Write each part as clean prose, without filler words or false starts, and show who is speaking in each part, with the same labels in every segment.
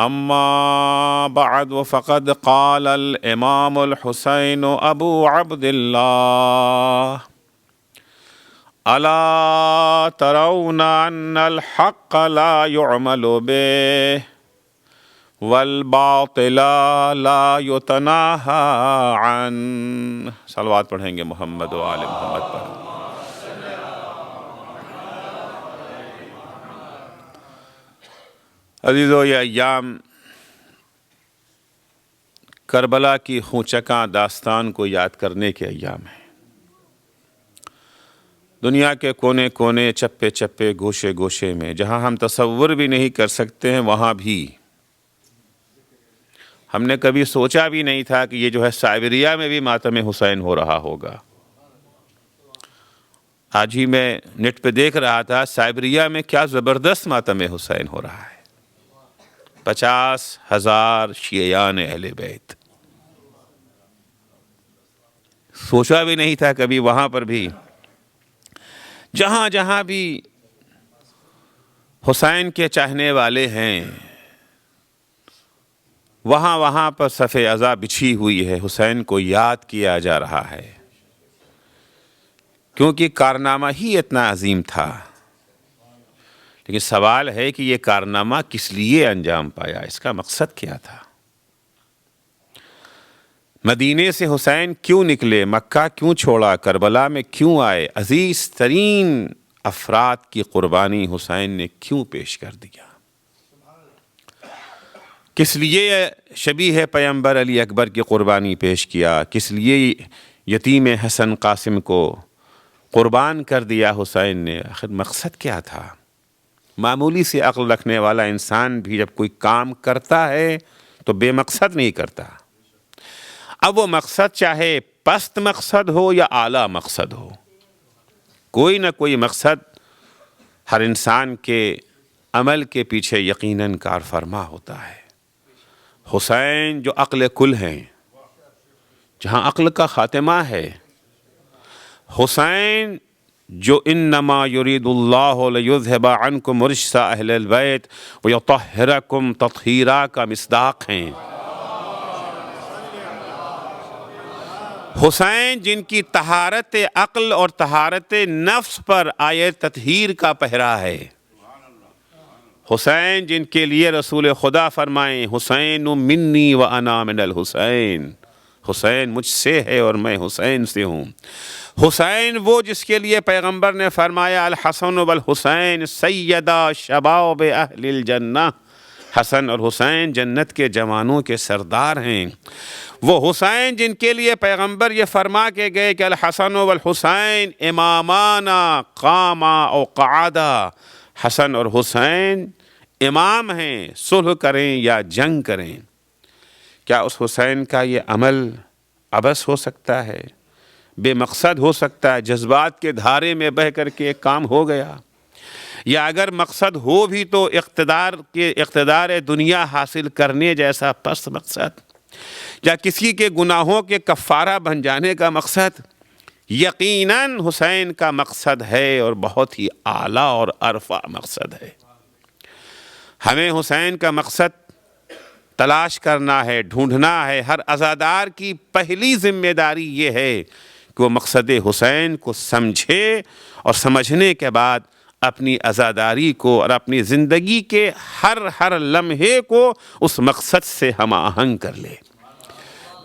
Speaker 1: أما بعد فقد قال الإمام الحسين أبو عبد الله ألا ترون أن الحق لا يعمل به والباطل لا يتناهى عنه. صلوات پڑھیں گے محمد و آل محمد پر. عزیزو، یہ ایام کربلا کی خونچکاں داستان کو یاد کرنے کے ایام ہیں. دنیا کے کونے کونے، چپے چپے، گوشے گوشے میں، جہاں ہم تصور بھی نہیں کر سکتے ہیں، وہاں بھی ہم نے کبھی سوچا بھی نہیں تھا کہ یہ جو ہے سائبریا میں بھی ماتم حسین ہو رہا ہوگا. آج ہی میں نیٹ پہ دیکھ رہا تھا سائبریا میں کیا زبردست ماتم حسین ہو رہا ہے. 50,000 شیعیان اہل بیت. سوچا بھی نہیں تھا کبھی وہاں پر بھی، جہاں جہاں بھی حسین کے چاہنے والے ہیں، وہاں وہاں پر صف عزا بچھی ہوئی ہے. حسین کو یاد کیا جا رہا ہے کیونکہ کارنامہ ہی اتنا عظیم تھا. لیکن سوال ہے کہ یہ کارنامہ کس لیے انجام پایا، اس کا مقصد کیا تھا؟ مدینے سے حسین کیوں نکلے، مکہ کیوں چھوڑا، کربلا میں کیوں آئے، عزیز ترین افراد کی قربانی حسین نے کیوں پیش کر دیا؟ کس لیے شبیہ پیغمبر علی اکبر کی قربانی پیش کیا؟ کس لیے یتیم حسن قاسم کو قربان کر دیا حسین نے؟ آخر مقصد کیا تھا؟ معمولی سی عقل رکھنے والا انسان بھی جب کوئی کام کرتا ہے تو بے مقصد نہیں کرتا. اب وہ مقصد چاہے پست مقصد ہو یا اعلیٰ مقصد ہو، کوئی نہ کوئی مقصد ہر انسان کے عمل کے پیچھے یقیناً کار فرما ہوتا ہے. حسین جو عقل کل ہیں، جہاں عقل کا خاتمہ ہے، حسین جو انما یرید اللہ لیذھب عنکم رجس اہل البیت ویطہرکم تطہیرا کا مصداق ہیں. حسین جن کی طہارت عقل اور طہارت نفس پر آیے تطہیر کا پہرا ہے. حسین جن کے لیے رسول خدا فرمائیں حسین منی و انا من الحسین، حسین مجھ سے ہے اور میں حسین سے ہوں. حسین وہ جس کے لیے پیغمبر نے فرمایا الحسن والحسین سیدا شباب اہل الجنہ، حسن اور حسین جنت کے جوانوں کے سردار ہیں. وہ حسین جن کے لیے پیغمبر یہ فرما کے گئے کہ الحسن والحسین امامانا قاما او قعدا، حسن اور حسین امام ہیں، صلح کریں یا جنگ کریں. کیا اس حسین کا یہ عمل عبث ہو سکتا ہے، بے مقصد ہو سکتا ہے، جذبات کے دھارے میں بہہ کر کے ایک کام ہو گیا؟ یا اگر مقصد ہو بھی تو اقتدار دنیا حاصل کرنے جیسا پست مقصد، یا کسی کے گناہوں کے کفارہ بن جانے کا مقصد؟ یقیناً حسین کا مقصد ہے اور بہت ہی اعلیٰ اور ارفع مقصد ہے. ہمیں حسین کا مقصد تلاش کرنا ہے، ڈھونڈنا ہے. ہر عزادار کی پہلی ذمہ داری یہ ہے کہ وہ مقصد حسین کو سمجھے اور سمجھنے کے بعد اپنی عزاداری کو اور اپنی زندگی کے ہر لمحے کو اس مقصد سے ہم آہنگ کر لے.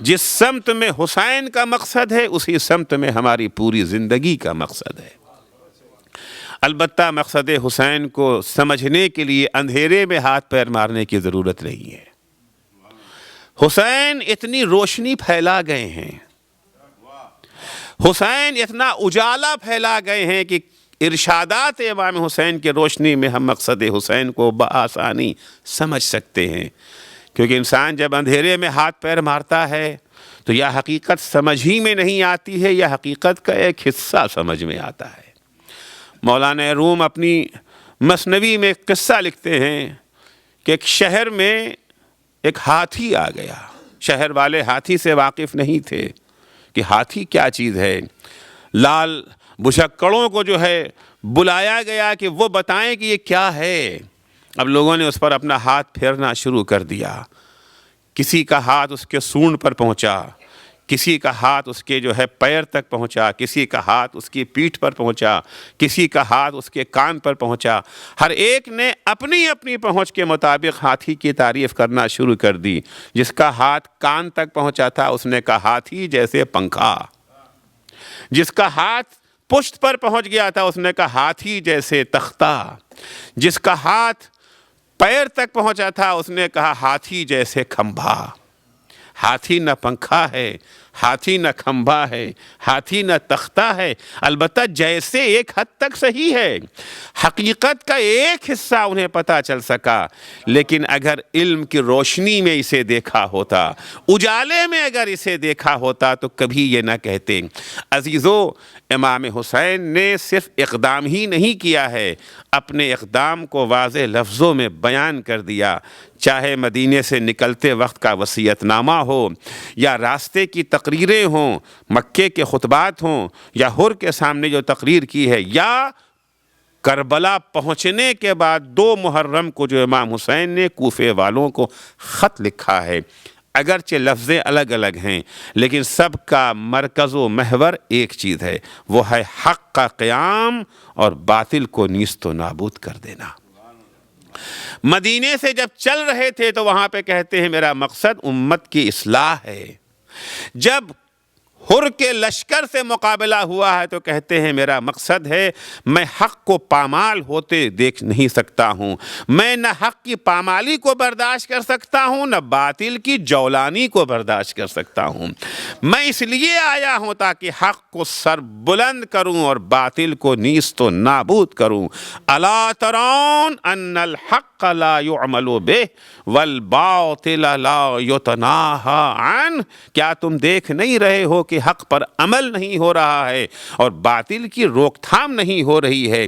Speaker 1: جس سمت میں حسین کا مقصد ہے اسی سمت میں ہماری پوری زندگی کا مقصد ہے. البتہ مقصد حسین کو سمجھنے کے لیے اندھیرے میں ہاتھ پیر مارنے کی ضرورت نہیں ہے. حسین اتنی روشنی پھیلا گئے ہیں، حسین اتنا اجالا پھیلا گئے ہیں کہ ارشادات امام حسین کے روشنی میں ہم مقصد حسین کو بآسانی سمجھ سکتے ہیں. کیونکہ انسان جب اندھیرے میں ہاتھ پیر مارتا ہے تو یا حقیقت سمجھ ہی میں نہیں آتی ہے یا حقیقت کا ایک حصہ سمجھ میں آتا ہے. مولانا روم اپنی مثنوی میں ایک قصہ لکھتے ہیں کہ ایک شہر میں ایک ہاتھی آ گیا. شہر والے ہاتھی سے واقف نہیں تھے کہ ہاتھی کیا چیز ہے. لال بشکڑوں کو جو ہے بلایا گیا کہ وہ بتائیں کہ یہ کیا ہے. اب لوگوں نے اس پر اپنا ہاتھ پھیرنا شروع کر دیا، کسی کا ہاتھ اس کے سونڈ پر پہنچا، کسی کا ہاتھ اس کے جو ہے پیر تک پہنچا، کسی کا ہاتھ اس کی پیٹھ پر پہنچا، کسی کا ہاتھ اس کے کان پر پہنچا۔ ہر ایک نے اپنی اپنی پہنچ کے مطابق ہاتھی کی تعریف کرنا شروع کر دی۔ جس کا ہاتھ کان تک پہنچا تھا اس نے کہا ہاتھی جیسے پنکھا، جس کا ہاتھ پشت پر پہنچ گیا تھا اس نے کہا ہاتھی جیسے تختہ، جس کا ہاتھ پیر تک پہنچا تھا اس نے کہا ہاتھی جیسے کھمبا۔ ہاتھی نہ پنکھا ہے، ہاتھی نہ کھمبا ہے، ہاتھی نہ تختہ ہے، البتہ جیسے ایک حد تک صحیح ہے، حقیقت کا ایک حصہ انہیں پتہ چل سکا، لیکن اگر علم کی روشنی میں اسے دیکھا ہوتا، اجالے میں اگر اسے دیکھا ہوتا تو کبھی یہ نہ کہتے۔ عزیزو، امام حسین نے صرف اقدام ہی نہیں کیا ہے، اپنے اقدام کو واضح لفظوں میں بیان کر دیا، چاہے مدینے سے نکلتے وقت کا وصیت نامہ ہو، یا راستے کی تقریریں ہوں، مکے کے خطبات ہوں، یا حر کے سامنے جو تقریر کی ہے، یا کربلا پہنچنے کے بعد 2 محرم کو جو امام حسین نے کوفے والوں کو خط لکھا ہے۔ اگرچہ لفظیں الگ الگ ہیں لیکن سب کا مرکز و محور ایک چیز ہے، وہ ہے حق کا قیام اور باطل کو نیست و نابود کر دینا۔ مدینے سے جب چل رہے تھے تو وہاں پہ کہتے ہیں میرا مقصد امت کی اصلاح ہے۔ جب حر کے لشکر سے مقابلہ ہوا ہے تو کہتے ہیں میرا مقصد ہے میں حق کو پامال ہوتے دیکھ نہیں سکتا ہوں، میں نہ حق کی پامالی کو برداشت کر سکتا ہوں نہ باطل کی جولانی کو برداشت کر سکتا ہوں۔ میں اس لیے آیا ہوں تاکہ حق کو سر بلند کروں اور باطل کو نیست و نابود کروں۔ الا ترون ان الحق لا يعمل به والباطل لا يتناہى عنہ، کیا تم دیکھ نہیں رہے ہو کہ حق پر عمل نہیں ہو رہا ہے اور باطل کی روک تھام نہیں ہو رہی ہے؟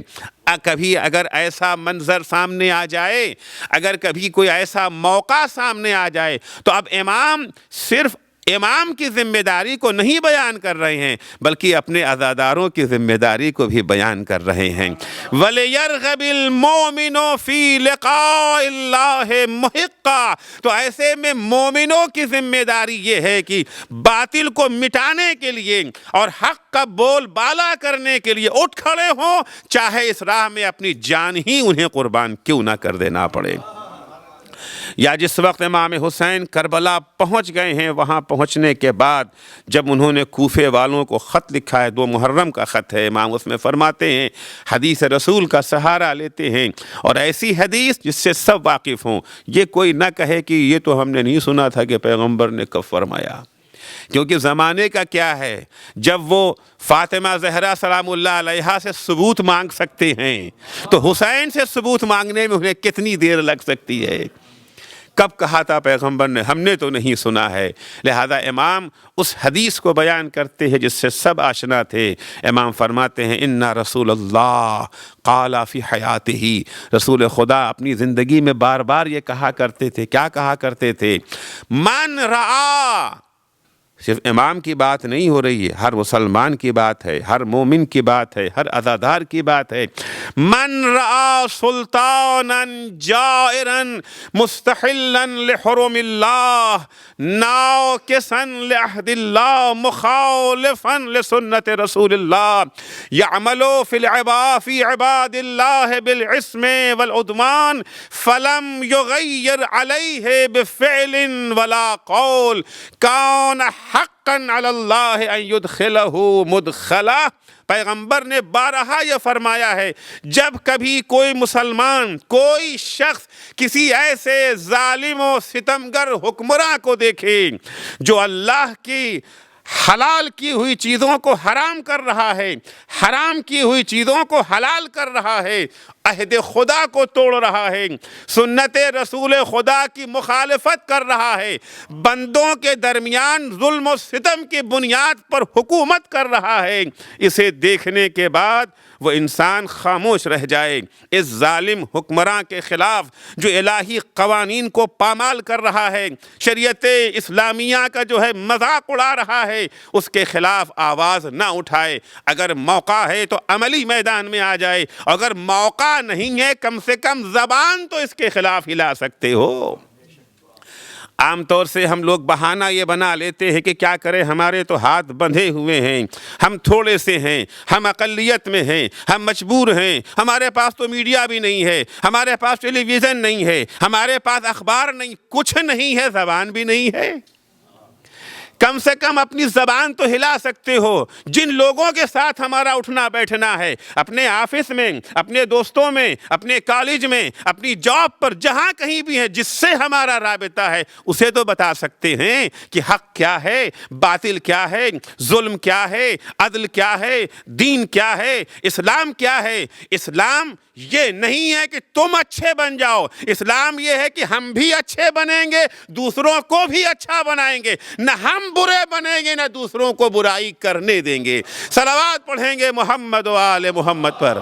Speaker 1: کبھی اگر ایسا منظر سامنے آ جائے، اگر کبھی کوئی ایسا موقع سامنے آ جائے تو اب امام صرف امام کی ذمہ داری کو نہیں بیان کر رہے ہیں بلکہ اپنے عزاداروں کی ذمہ داری کو بھی بیان کر رہے ہیں۔ وَلِيَرْغَبِ الْمُؤْمِنُ فِي لِقَاءِ اللَّهِ مُحِقًّا، تو ایسے میں مومنوں کی ذمہ داری یہ ہے کہ باطل کو مٹانے کے لیے اور حق کا بول بالا کرنے کے لیے اٹھ کھڑے ہوں، چاہے اس راہ میں اپنی جان ہی انہیں قربان کیوں نہ کر دینا پڑے۔ یا جس وقت امام حسین کربلا پہنچ گئے ہیں، وہاں پہنچنے کے بعد جب انہوں نے کوفے والوں کو خط لکھا ہے، 2 محرم کا خط ہے، امام اس میں فرماتے ہیں حدیث رسول کا سہارا لیتے ہیں، اور ایسی حدیث جس سے سب واقف ہوں، یہ کوئی نہ کہے کہ یہ تو ہم نے نہیں سنا تھا کہ پیغمبر نے کب فرمایا، کیونکہ زمانے کا کیا ہے، جب وہ فاطمہ زہرا سلام اللہ علیہا سے ثبوت مانگ سکتے ہیں تو حسین سے ثبوت مانگنے میں انہیں کتنی دیر لگ سکتی ہے؟ کب کہا تھا پیغمبر نے؟ ہم نے تو نہیں سنا ہے۔ لہذا امام اس حدیث کو بیان کرتے ہیں جس سے سب آشنا تھے۔ امام فرماتے ہیں اِنَّ رسول اللہ قال فی حیاتہ، رسول خدا اپنی زندگی میں بار بار یہ کہا کرتے تھے۔ کیا کہا کرتے تھے؟ من رعا، صرف امام کی بات نہیں ہو رہی ہے، ہر مسلمان کی بات ہے، ہر مومن کی بات ہے، ہر عزادار کی بات ہے۔ من رعا سلطانا جائرا مستحلا لحرم اللہ ناقصا لعہد اللہ مخالفا لسنت رسول اللہ یعمل فی عباد اللہ بالعصم والعدوان فلم یغیر علیہ بفعل ولا قول کان حقا علی اللہ ان یدخلہ مدخلہ۔ پیغمبر نے بارہا یہ فرمایا ہے، جب کبھی کوئی مسلمان، کوئی شخص کسی ایسے ظالم و ستمگر حکمراں کو دیکھے جو اللہ کی حلال کی ہوئی چیزوں کو حرام کر رہا ہے، حرام کی ہوئی چیزوں کو حلال کر رہا ہے، عہد خدا کو توڑ رہا ہے، سنت رسول خدا کی مخالفت کر رہا ہے، بندوں کے درمیان ظلم و ستم کی بنیاد پر حکومت کر رہا ہے، اسے دیکھنے کے بعد وہ انسان خاموش رہ جائے۔ اس ظالم حکمراں کے خلاف جو الہی قوانین کو پامال کر رہا ہے، شریعت اسلامیہ کا جو ہے مذاق اڑا رہا ہے، اس کے خلاف آواز نہ اٹھائے۔ اگر موقع ہے تو عملی میدان میں آ جائے، اگر موقع پتہ نہیں ہے، کم سے کم زبان تو اس کے خلاف ہلا سکتے ہو۔ عام طور سے ہم لوگ بہانہ یہ بنا لیتے ہیں کہ کیا کریں، ہمارے تو ہاتھ بندھے ہوئے ہیں، ہم تھوڑے سے ہیں، ہم اقلیت میں ہیں، ہم مجبور ہیں، ہمارے پاس تو میڈیا بھی نہیں ہے، ہمارے پاس ٹیلی ویژن نہیں ہے، ہمارے پاس اخبار نہیں، کچھ نہیں ہے، زبان بھی نہیں ہے۔ کم سے کم اپنی زبان تو ہلا سکتے ہو۔ جن لوگوں کے ساتھ ہمارا اٹھنا بیٹھنا ہے، اپنے آفس میں، اپنے دوستوں میں، اپنے کالج میں، اپنی جاب پر، جہاں کہیں بھی ہے، جس سے ہمارا رابطہ ہے، اسے تو بتا سکتے ہیں کہ حق کیا ہے، باطل کیا ہے، ظلم کیا ہے، عدل کیا ہے، دین کیا ہے، اسلام کیا ہے۔ اسلام یہ نہیں ہے کہ تم اچھے بن جاؤ، اسلام یہ ہے کہ ہم بھی اچھے بنیں گے، دوسروں کو بھی اچھا بنائیں گے، نہ ہم برے بنیں گے نہ دوسروں کو برائی کرنے دیں گے۔ صلوات پڑھیں گے محمد و آل محمد پر۔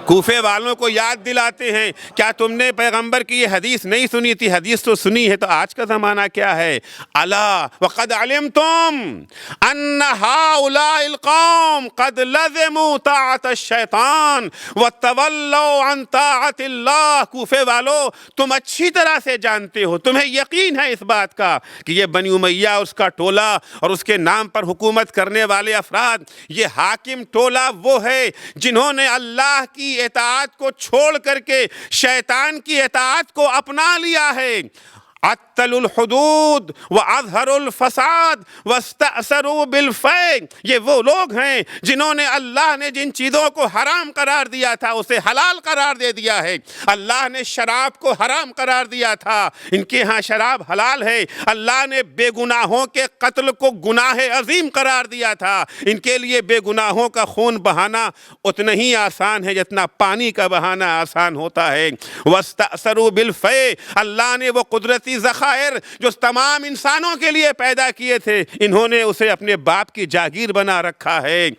Speaker 1: کوفے والوں کو یاد دلاتے ہیں، کیا تم نے پیغمبر کی یہ حدیث نہیں سنی تھی؟ حدیث تو سنی ہے، تو آج کا زمانہ کیا ہے؟ الا وقد علمتم ان هؤلاء القوم قد لزموا طاعت الشیطان وتولوا عن طاعت اللہ۔ کوفے والو، تم اچھی طرح سے جانتے ہو، تمہیں یقین ہے اس بات کا کہ یہ بنی امیہ اس کا ٹولہ اور اس کے نام پر حکومت کرنے والے افراد، یہ حاکم ٹولہ وہ ہے جنہوں نے اللہ کی اطاعت کو چھوڑ کر کے شیطان کی اطاعت کو اپنا لیا ہے۔ عطلوا الحدود واظہروا الفساد واستأثروا بالفیء۔ یہ وہ لوگ ہیں جنہوں نے اللہ نے جن چیزوں کو حرام قرار دیا تھا اسے حلال قرار دے دیا ہے۔ اللہ نے شراب کو حرام قرار دیا تھا، ان کے ہاں شراب حلال ہے۔ اللہ نے بے گناہوں کے قتل کو گناہ عظیم قرار دیا تھا، ان کے لیے بے گناہوں کا خون بہانا اتنا ہی آسان ہے جتنا پانی کا بہانا آسان ہوتا ہے۔ واستأثروا بالفیء۔ اللہ نے وہ قدرتی ذخائر جو تمام انسانوں کے لیے پیدا کیے تھے، انہوں نے اسے اپنے باپ کی جاگیر بنا رکھا ہے۔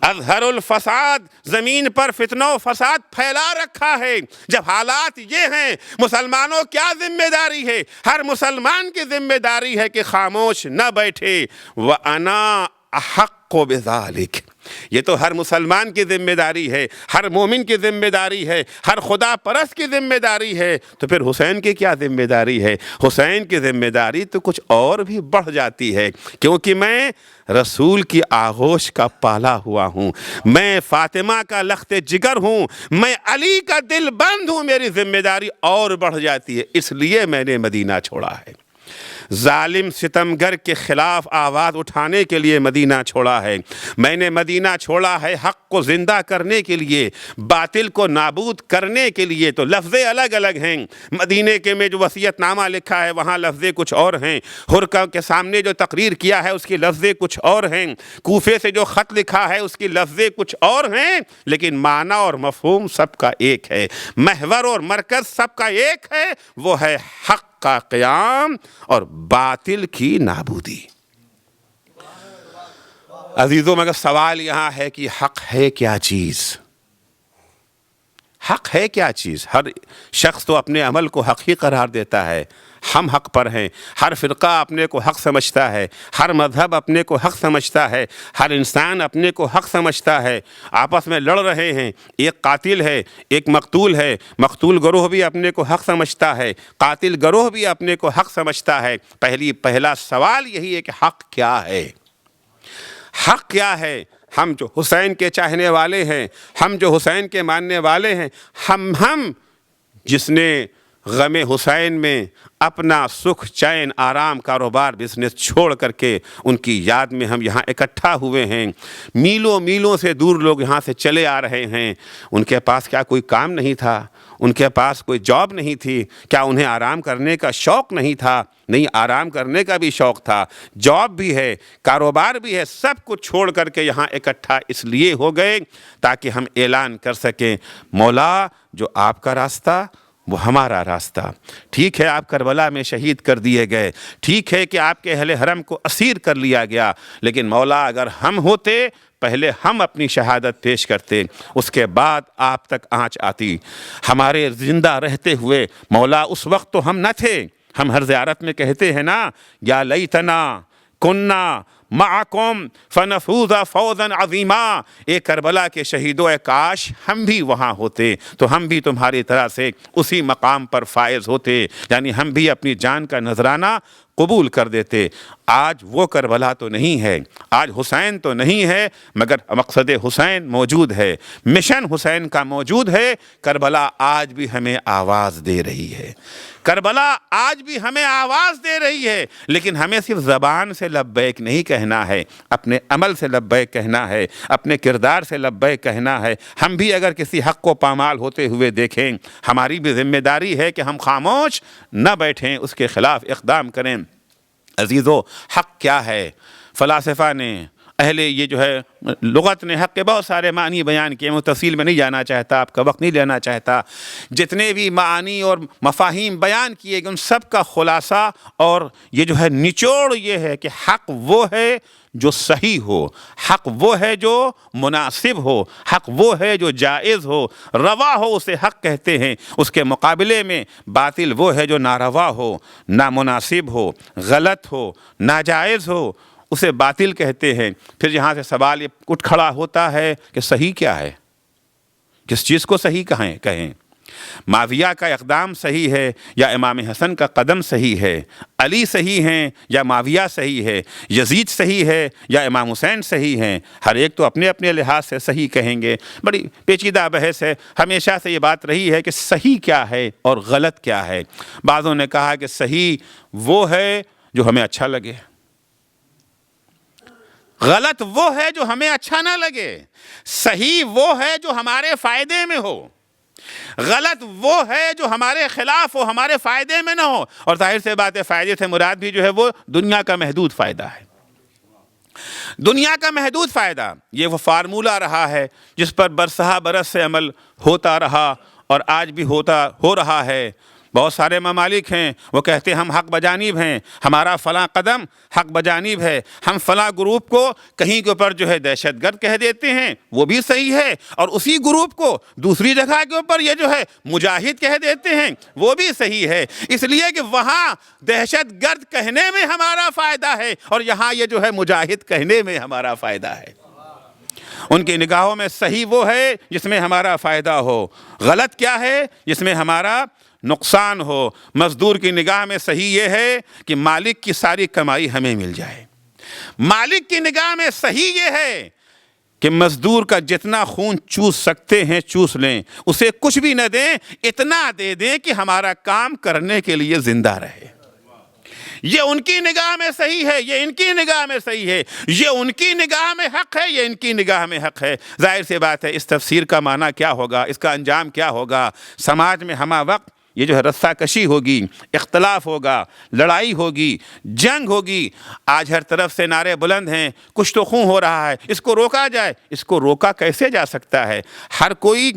Speaker 1: اظہر الفساد، زمین پر فتنہ و فساد پھیلا رکھا ہے۔ جب حالات یہ ہیں، مسلمانوں کیا ذمہ داری ہے؟ ہر مسلمان کی ذمہ داری ہے کہ خاموش نہ بیٹھے۔ وَأَنَا أَحَقُّ بِذَلِكَ۔ یہ تو ہر مسلمان کی ذمہ داری ہے، ہر مومن کی ذمہ داری ہے، ہر خدا پرست کی ذمہ داری ہے۔ تو پھر حسین کی کیا ذمہ داری ہے؟ حسین کی ذمہ داری تو کچھ اور بھی بڑھ جاتی ہے، کیونکہ میں رسول کی آغوش کا پالا ہوا ہوں، میں فاطمہ کا لخت جگر ہوں، میں علی کا دل بند ہوں، میری ذمہ داری اور بڑھ جاتی ہے، اس لیے میں نے مدینہ چھوڑا ہے۔ ظالم ستمگر کے خلاف آواز اٹھانے کے لیے مدینہ چھوڑا ہے، میں نے مدینہ چھوڑا ہے حق کو زندہ کرنے کے لیے، باطل کو نابود کرنے کے لیے۔ تو لفظیں الگ الگ ہیں، مدینے کے میں جو وصیت نامہ لکھا ہے وہاں لفظیں کچھ اور ہیں، ہرکا کے سامنے جو تقریر کیا ہے اس کی لفظیں کچھ اور ہیں، کوفے سے جو خط لکھا ہے اس کی لفظیں کچھ اور ہیں، لیکن معنی اور مفہوم سب کا ایک ہے، محور اور مرکز سب کا ایک ہے، وہ ہے حق کا قیام اور باطل کی نابودی۔ عزیزوں، مگر سوال یہاں ہے کہ حق ہے کیا چیز؟ حق ہے کیا چیز؟ ہر شخص تو اپنے عمل کو حق ہی قرار دیتا ہے، ہم حق پر ہیں، ہر فرقہ اپنے کو حق سمجھتا ہے، ہر مذہب اپنے کو حق سمجھتا ہے، ہر انسان اپنے کو حق سمجھتا ہے، آپس میں لڑ رہے ہیں، ایک قاتل ہے ایک مقتول ہے، مقتول گروہ بھی اپنے کو حق سمجھتا ہے، قاتل گروہ بھی اپنے کو حق سمجھتا ہے۔ پہلا سوال یہی ہے کہ حق کیا ہے؟ حق کیا ہے؟ ہم جو حسین کے چاہنے والے ہیں، ہم جو حسین کے ماننے والے ہیں، ہم جس نے غم حسین میں اپنا سکھ چین آرام کاروبار بزنس چھوڑ کر کے ان کی یاد میں ہم یہاں اکٹھا ہوئے ہیں، میلوں میلوں سے دور لوگ یہاں سے چلے آ رہے ہیں، ان کے پاس کیا کوئی کام نہیں تھا؟ ان کے پاس کوئی جاب نہیں تھی؟ کیا انہیں آرام کرنے کا شوق نہیں تھا؟ نہیں، آرام کرنے کا بھی شوق تھا، جاب بھی ہے، کاروبار بھی ہے، سب کچھ چھوڑ کر کے یہاں اکٹھا اس لیے ہو گئے تاکہ ہم اعلان کر سکیں، مولا جو آپ کا راستہ وہ ہمارا راستہ۔ ٹھیک ہے آپ کربلا میں شہید کر دیے گئے، ٹھیک ہے کہ آپ کے اہل حرم کو اسیر کر لیا گیا، لیکن مولا اگر ہم ہوتے پہلے ہم اپنی شہادت پیش کرتے، اس کے بعد آپ تک آنچ آتی۔ ہمارے زندہ رہتے ہوئے مولا اس وقت تو ہم نہ تھے، ہم ہر زیارت میں کہتے ہیں نا، یا لیتنا کننا معکم فنفوز فوزا عظیما، اے کربلا کے شہیدو، اے کاش ہم بھی وہاں ہوتے تو ہم بھی تمہاری طرح سے اسی مقام پر فائز ہوتے، یعنی ہم بھی اپنی جان کا نذرانہ قبول کر دیتے۔ آج وہ کربلا تو نہیں ہے، آج حسین تو نہیں ہے، مگر مقصد حسین موجود ہے، مشن حسین کا موجود ہے۔ کربلا آج بھی ہمیں آواز دے رہی ہے، کربلا آج بھی ہمیں آواز دے رہی ہے، لیکن ہمیں صرف زبان سے لبیک نہیں کہنا ہے، اپنے عمل سے لبیک کہنا ہے، اپنے کردار سے لبیک کہنا ہے۔ ہم بھی اگر کسی حق کو پامال ہوتے ہوئے دیکھیں، ہماری بھی ذمہ داری ہے کہ ہم خاموش نہ بیٹھیں، اس کے خلاف اقدام کریں۔ عزیزو، حق کیا ہے؟ فلاسفہ نے، اہل یہ جو ہے لغت نے حق کے بہت سارے معنی بیان کیے، میں تفصیل میں نہیں جانا چاہتا، آپ کا وقت نہیں لینا چاہتا۔ جتنے بھی معانی اور مفاہیم بیان کیے گئے ان سب کا خلاصہ اور یہ جو ہے نچوڑ یہ ہے کہ حق وہ ہے جو صحیح ہو، حق وہ ہے جو مناسب ہو، حق وہ ہے جو جائز ہو، روا ہو اسے حق کہتے ہیں۔ اس کے مقابلے میں باطل وہ ہے جو ناروا ہو، نامناسب ہو، غلط ہو، ناجائز ہو، اسے باطل کہتے ہیں۔ پھر یہاں سے سوال یہ اٹھ کھڑا ہوتا ہے کہ صحیح کیا ہے؟ کس چیز کو صحیح کہیں؟ معاویہ کا اقدام صحیح ہے یا امام حسن کا قدم صحیح ہے؟ علی صحیح ہیں یا معاویہ صحیح ہے؟ یزید صحیح ہے یا امام حسین صحیح ہیں؟ ہر ایک تو اپنے اپنے لحاظ سے صحیح کہیں گے۔ بڑی پیچیدہ بحث ہے، ہمیشہ سے یہ بات رہی ہے کہ صحیح کیا ہے اور غلط کیا ہے۔ بعضوں نے کہا کہ صحیح وہ ہے جو ہمیں اچھا لگے، غلط وہ ہے جو ہمیں اچھا نہ لگے، صحیح وہ ہے جو ہمارے فائدے میں ہو، غلط وہ ہے جو ہمارے خلاف ہو، ہمارے فائدے میں نہ ہو۔ اور ظاہر سے بات ہے فائدے سے مراد بھی جو ہے وہ دنیا کا محدود فائدہ ہے، دنیا کا محدود فائدہ۔ یہ وہ فارمولہ رہا ہے جس پر برسہ برس سے عمل ہوتا رہا اور آج بھی ہو رہا ہے۔ بہت سارے ممالک ہیں وہ کہتے ہیں ہم حق بجانب ہیں، ہمارا فلاں قدم حق بجانب ہے، ہم فلاں گروپ کو کہیں کے اوپر جو ہے دہشت گرد کہہ دیتے ہیں، وہ بھی صحیح ہے، اور اسی گروپ کو دوسری جگہ کے اوپر یہ جو ہے مجاہد کہہ دیتے ہیں، وہ بھی صحیح ہے، اس لیے کہ وہاں دہشت گرد کہنے میں ہمارا فائدہ ہے اور یہاں یہ جو ہے مجاہد کہنے میں ہمارا فائدہ ہے۔ ان کی نگاہوں میں صحیح وہ ہے جس میں ہمارا فائدہ ہو، غلط کیا ہے؟ جس میں ہمارا نقصان ہو۔ مزدور کی نگاہ میں صحیح یہ ہے کہ مالک کی ساری کمائی ہمیں مل جائے، مالک کی نگاہ میں صحیح یہ ہے کہ مزدور کا جتنا خون چوس سکتے ہیں چوس لیں، اسے کچھ بھی نہ دیں، اتنا دے دیں کہ ہمارا کام کرنے کے لیے زندہ رہے۔ یہ ان کی نگاہ میں صحیح ہے، یہ ان کی نگاہ میں صحیح ہے، یہ ان کی نگاہ میں حق ہے، یہ ان کی نگاہ میں حق ہے۔ ظاہر سی بات ہے اس تفسیر کا معنی کیا ہوگا، اس کا انجام کیا ہوگا؟ سماج میں ہمہ وقت یہ جو ہے رسہ کشی ہوگی، اختلاف ہوگا، لڑائی ہوگی، جنگ ہوگی۔ آج ہر طرف سے نعرے بلند ہیں، کچھ تو خون ہو رہا ہے، اس کو روکا جائے۔ اس کو روکا کیسے جا سکتا ہے؟ ہر کوئی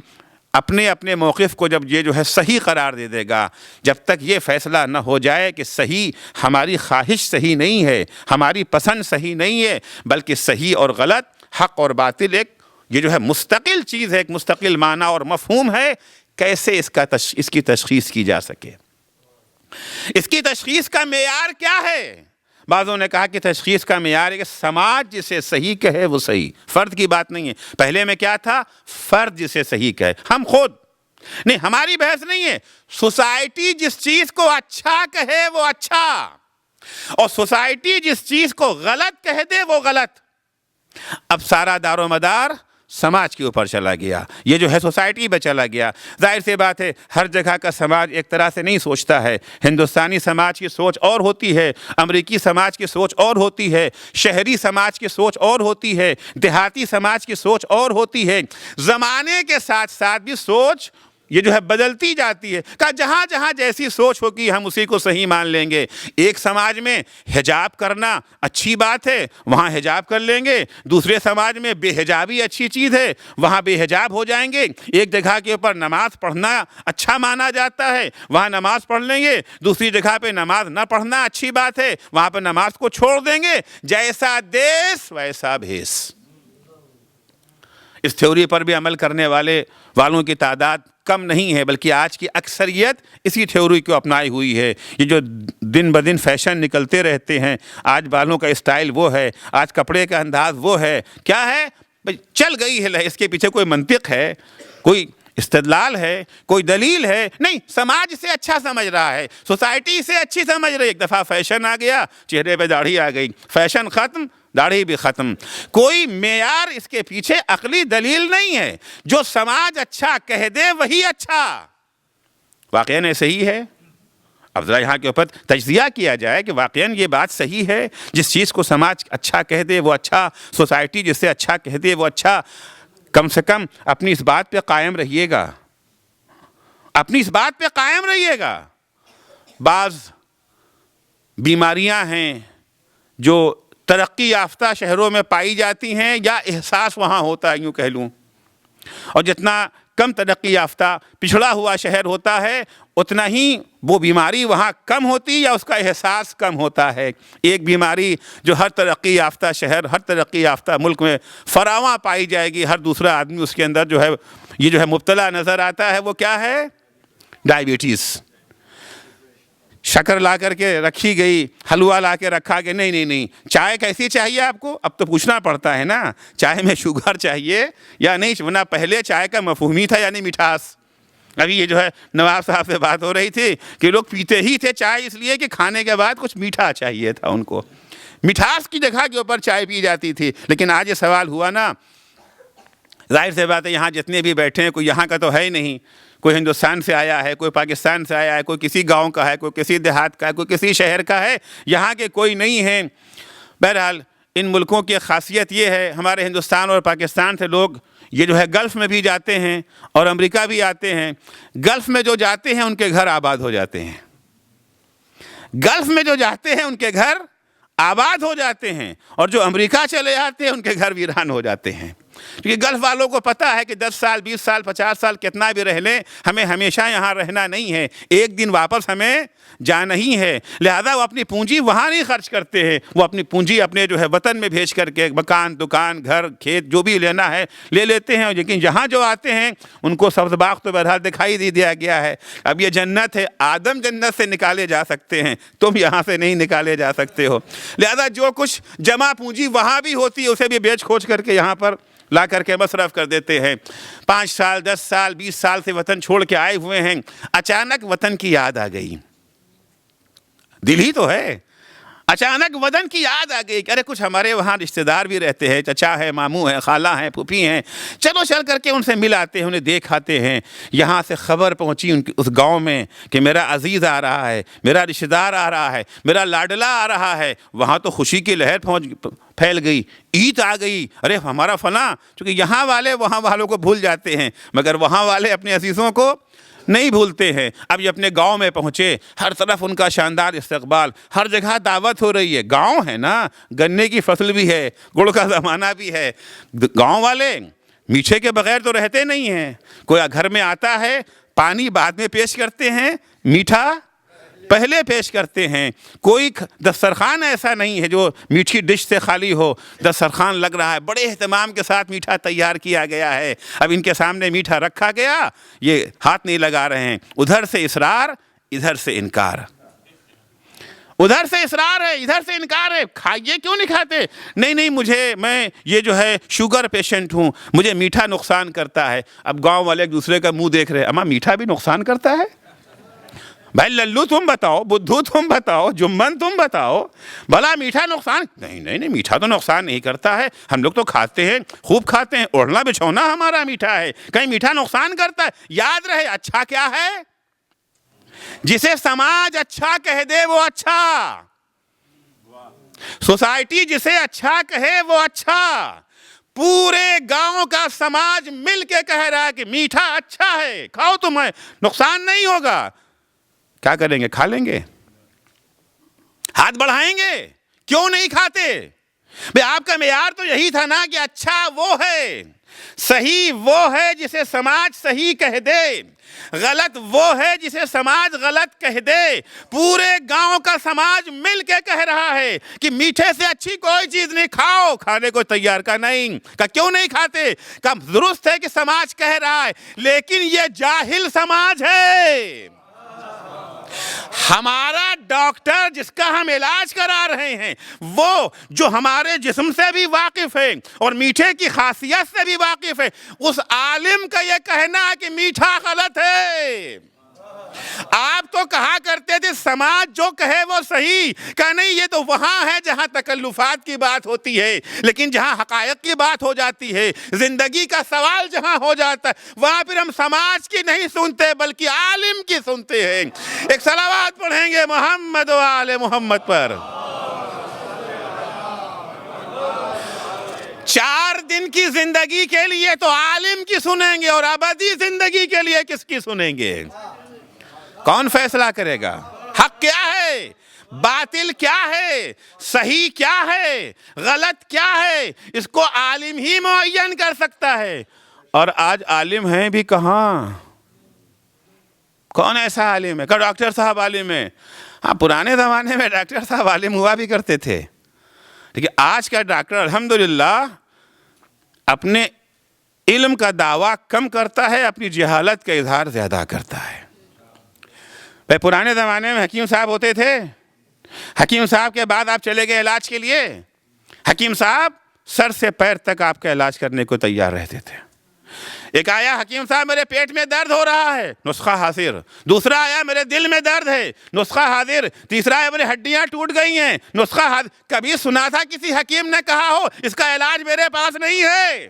Speaker 1: اپنے اپنے موقف کو جب یہ جو ہے صحیح قرار دے دے گا، جب تک یہ فیصلہ نہ ہو جائے کہ صحیح ہماری خواہش صحیح نہیں ہے، ہماری پسند صحیح نہیں ہے، بلکہ صحیح اور غلط، حق اور باطل ایک یہ جو ہے مستقل چیز ہے، ایک مستقل معنی اور مفہوم ہے، کیسے اس کی تشخیص کی جا سکے؟ اس کی تشخیص کا معیار کیا ہے؟ بعضوں نے کہا کہ تشخیص کا معیار ہے کہ سماج جسے صحیح کہے وہ صحیح، فرد کی بات نہیں ہے۔ پہلے میں کیا تھا؟ فرد جسے صحیح کہے، ہم خود نہیں، ہماری بحث نہیں ہے۔ سوسائٹی جس چیز کو اچھا کہے وہ اچھا، اور سوسائٹی جس چیز کو غلط کہہ دے وہ غلط۔ اب سارا دار و مدار سماج کے اوپر چلا گیا، یہ جو ہے سوسائٹی میں چلا گیا۔ ظاہر سی بات ہے ہر جگہ کا سماج ایک طرح سے نہیں سوچتا ہے۔ ہندوستانی سماج کی سوچ اور ہوتی ہے، امریکی سماج کی سوچ اور ہوتی ہے، شہری سماج کی سوچ اور ہوتی ہے، دیہاتی سماج کی سوچ اور ہوتی ہے۔ زمانے کے ساتھ ساتھ بھی سوچ یہ جو ہے بدلتی جاتی ہے، کہ جہاں جہاں جیسی سوچ ہوگی ہم اسی کو صحیح مان لیں گے۔ ایک سماج میں حجاب کرنا اچھی بات ہے، وہاں حجاب کر لیں گے۔ دوسرے سماج میں بے حجابی اچھی چیز ہے، وہاں بے حجاب ہو جائیں گے۔ ایک جگہ کے اوپر نماز پڑھنا اچھا مانا جاتا ہے، وہاں نماز پڑھ لیں گے۔ دوسری جگہ پہ نماز نہ پڑھنا اچھی بات ہے، وہاں پہ نماز کو چھوڑ دیں گے۔ جیسا دیس ویسا بھیس۔ اس تھیوری پر بھی عمل کرنے والوں کی تعداد کم نہیں ہے، بلکہ آج کی اکثریت اسی تھیوری کو اپنائی ہوئی ہے۔ یہ جو دن بدن فیشن نکلتے رہتے ہیں، آج بالوں کا اسٹائل وہ ہے، آج کپڑے کا انداز وہ ہے، کیا ہے بھئی چل گئی ہے، اس کے پیچھے کوئی منطق ہے، کوئی استدلال ہے، کوئی دلیل ہے؟ نہیں، سماج سے اچھا سمجھ رہا ہے، سوسائٹی سے اچھی سمجھ رہی ہے۔ ایک دفعہ فیشن آ گیا، چہرے پہ داڑھی آ گئی، فیشن ختم، داڑھی بھی ختم۔ کوئی معیار اس کے پیچھے عقلی دلیل نہیں ہے۔ جو سماج اچھا کہہ دے وہی اچھا۔ واقعاً ایسے ہی ہے۔ اب ذرا یہاں کے اوپر تجزیہ کیا جائے کہ واقعاً یہ بات صحیح ہے، جس چیز کو سماج اچھا کہہ دے وہ اچھا، سوسائٹی جس سے اچھا کہہ دے وہ اچھا۔ کم سے کم اپنی اس بات پہ قائم رہیے گا، اپنی اس بات پہ قائم رہیے گا۔ بعض بیماریاں ہیں جو ترقی یافتہ شہروں میں پائی جاتی ہیں، یا احساس وہاں ہوتا ہے یوں کہہ لوں، اور جتنا کم ترقی یافتہ پچھڑا ہوا شہر ہوتا ہے اتنا ہی وہ بیماری وہاں کم ہوتی یا اس کا احساس کم ہوتا ہے۔ ایک بیماری جو ہر ترقی یافتہ شہر، ہر ترقی یافتہ ملک میں فراواں پائی جائے گی، ہر دوسرا آدمی اس کے اندر یہ مبتلا نظر آتا ہے، وہ کیا ہے؟ ڈائیبٹیز۔ شکر لا کر کے رکھی گئی، حلوہ لا کے رکھا کہ نہیں، چائے کیسی چاہیے آپ کو؟ اب تو پوچھنا پڑتا ہے نا، چائے میں شوگر چاہیے یا نہیں؟ ورنہ پہلے چائے کا مفہوم ہی تھا یعنی مٹھاس۔ ابھی یہ نواب صاحب سے بات ہو رہی تھی کہ لوگ پیتے ہی تھے چائے اس لیے کہ کھانے کے بعد کچھ میٹھا چاہیے تھا ان کو، مٹھاس کی جگہ کے اوپر چائے پی جاتی تھی۔ لیکن آج یہ سوال ہوا نا، ظاہر سی بات ہے یہاں جتنے بھی بیٹھے ہیں کوئی یہاں کا تو ہے ہی نہیں، کوئی ہندوستان سے آیا ہے، کوئی پاکستان سے آیا ہے، کوئی کسی گاؤں کا ہے، کوئی کسی دیہات کا ہے، کوئی کسی شہر کا ہے، یہاں کے کوئی نہیں ہے۔ بہرحال ان ملکوں کی خاصیت یہ ہے، ہمارے ہندوستان اور پاکستان سے لوگ یہ گلف میں بھی جاتے ہیں اور امریکہ بھی آتے ہیں۔ گلف میں جو جاتے ہیں ان کے گھر آباد ہو جاتے ہیں، گلف میں جو جاتے ہیں ان کے گھر آباد ہو جاتے ہیں، اور جو امریکہ چلے جاتے ہیں ان کے گھر ویران ہو جاتے ہیں۔ کیونکہ گلف والوں کو پتا ہے کہ 10 سال 20 سال 50 سال کتنا بھی رہ لیں، ہمیں ہمیشہ یہاں رہنا نہیں ہے، ایک دن واپس ہمیں جانا ہی ہے۔ لہذا وہ اپنی پونجی وہاں نہیں خرچ کرتے ہیں، وہ اپنی پونجی اپنے وطن میں بھیج کر کے مکان، دکان، گھر، کھیت جو بھی لینا ہے لے لیتے ہیں۔ لیکن یہاں جو آتے ہیں ان کو سبز باغ تو بہرحال دکھائی دیا گیا ہے۔ اب یہ جنت ہے، آدم جنت سے نکالے جا سکتے ہیں، تم یہاں سے نہیں نکالے جا سکتے ہو۔ لہذا جو کچھ جمع پونجی وہاں بھی ہوتی ہے اسے بھی بیچ کھوچ کر کے یہاں پر لا کر کے مصرف کر دیتے ہیں۔ 5 سال 10 سال 20 سال سے وطن چھوڑ کے آئے ہوئے ہیں، اچانک وطن کی یاد آ گئی، دل ہی تو ہے، اچانک وطن کی یاد آ گئی کہ ارے کچھ ہمارے وہاں رشتہ دار بھی رہتے ہیں، چچا ہے، ماموں ہے، خالہ ہیں، پھوپھی ہیں، چلو چل کر کے ان سے مل آتے ہیں، انہیں دیکھ آتے ہیں۔ یہاں سے خبر پہنچی اس گاؤں میں کہ میرا عزیز آ رہا ہے، میرا رشتہ دار آ رہا ہے، میرا لاڈلا آ رہا ہے۔ وہاں تو خوشی کی لہر پھیل گئی، عید آ گئی، ارے ہمارا فلاں، چونکہ یہاں والے وہاں والوں کو بھول جاتے ہیں مگر وہاں والے اپنے عزیزوں کو نہیں بھولتے ہیں۔ اب یہ اپنے گاؤں میں پہنچے، ہر طرف ان کا شاندار استقبال، ہر جگہ دعوت ہو رہی ہے۔ گاؤں ہے نا، گنے کی فصل بھی ہے، گڑ کا زمانہ بھی ہے۔ گاؤں والے میٹھے کے بغیر تو رہتے نہیں ہیں۔ کوئی گھر میں آتا ہے، پانی بعد میں پیش کرتے ہیں، میٹھا پہلے پیش کرتے ہیں۔ کوئی دسترخوان ایسا نہیں ہے جو میٹھی ڈش سے خالی ہو، دسترخوان لگ رہا ہے، بڑے اہتمام کے ساتھ میٹھا تیار کیا گیا ہے۔ اب ان کے سامنے میٹھا رکھا گیا، یہ ہاتھ نہیں لگا رہے ہیں، ادھر سے اصرار ادھر سے انکار، ادھر سے اصرار ہے ادھر سے انکار ہے۔ کھائیے، کیوں نہیں کھاتے؟ نہیں میں یہ شوگر پیشنٹ ہوں، مجھے میٹھا نقصان کرتا ہے۔ اب گاؤں والے ایک دوسرے کا منہ دیکھ رہے ہیں، اماں میٹھا بھی نقصان کرتا ہے؟ بھائی للو تم بتاؤ، بدھو تم بتاؤ، جمن تم بتاؤ، بھلا میٹھا نقصان؟ نہیں میٹھا تو نقصان نہیں کرتا ہے، ہم لوگ تو کھاتے ہیں، خوب کھاتے ہیں، اوڑھنا بچھونا ہمارا میٹھا ہے، کہیں میٹھا نقصان کرتا ہے؟ یاد رہے اچھا کیا ہے؟ جسے سماج اچھا کہہ دے وہ اچھا، سوسائٹی جسے اچھا کہے وہ اچھا، پورے گاؤں کا سماج مل کے کہہ رہا ہے کہ میٹھا اچھا ہے، کھاؤ تمہیں نقصان نہیں ہوگا۔ کیا کریں گے؟ کھا لیں گے، ہاتھ بڑھائیں گے، کیوں نہیں کھاتے؟ بھئی آپ کا معیار تو یہی تھا نا کہ اچھا وہ ہے، صحیح وہ ہے جسے سماج صحیح کہہ دے، غلط وہ ہے جسے سماج غلط کہہ دے۔ پورے گاؤں کا سماج مل کے کہہ رہا ہے کہ میٹھے سے اچھی کوئی چیز نہیں، کھاؤ، کھانے کو تیار کا نہیں، کہ کیوں نہیں کھاتے؟ کہ درست ہے کہ سماج کہہ رہا ہے، لیکن یہ جاہل سماج ہے۔ ہمارا ڈاکٹر جس کا ہم علاج کرا رہے ہیں، وہ جو ہمارے جسم سے بھی واقف ہے اور میٹھے کی خاصیت سے بھی واقف ہے، اس عالم کا یہ کہنا ہے کہ میٹھا غلط ہے۔ آپ تو کہا کرتے تھے سماج جو کہے وہ صحیح، کہ نہیں یہ تو وہاں ہے جہاں تکلفات کی بات ہوتی ہے، لیکن جہاں حقائق کی بات ہو جاتی ہے، زندگی کا سوال جہاں ہو جاتا ہے، وہاں پھر ہم سماج کی نہیں سنتے بلکہ عالم کی سنتے ہیں۔ ایک صلوات پڑھیں گے محمد و آل محمد پر۔ 4 دن کی زندگی کے لیے تو عالم کی سنیں گے، اور ابدی زندگی کے لیے کس کی سنیں گے؟ کون فیصلہ کرے گا؟ حق کیا ہے؟ باطل کیا ہے؟ صحیح کیا ہے؟ غلط کیا ہے؟ اس کو عالم ہی معین کر سکتا ہے۔ اور آج عالم ہیں بھی کہاں؟ کون ایسا عالم ہے؟ کہ ڈاکٹر صاحب عالم ہے؟ ہاں، پرانے زمانے میں ڈاکٹر صاحب عالم ہوا بھی کرتے تھے، لیکن آج کا ڈاکٹر الحمدللہ اپنے علم کا دعویٰ کم کرتا ہے، اپنی جہالت کا اظہار زیادہ کرتا ہے۔ پرانے زمانے میں حکیم صاحب ہوتے تھے، حکیم صاحب کے بعد آپ چلے گئے علاج کے لیے، حکیم صاحب سر سے پیر تک آپ کا علاج کرنے کو تیار رہتے تھے۔ ایک آیا حکیم صاحب میرے پیٹ میں درد ہو رہا ہے، نسخہ حاضر۔ دوسرا آیا میرے دل میں درد ہے، نسخہ حاضر۔ تیسرا آیا میری ہڈیاں ٹوٹ گئی ہیں، نسخہ حاضر۔ کبھی سنا تھا کسی حکیم نے کہا ہو اس کا علاج میرے پاس نہیں ہے؟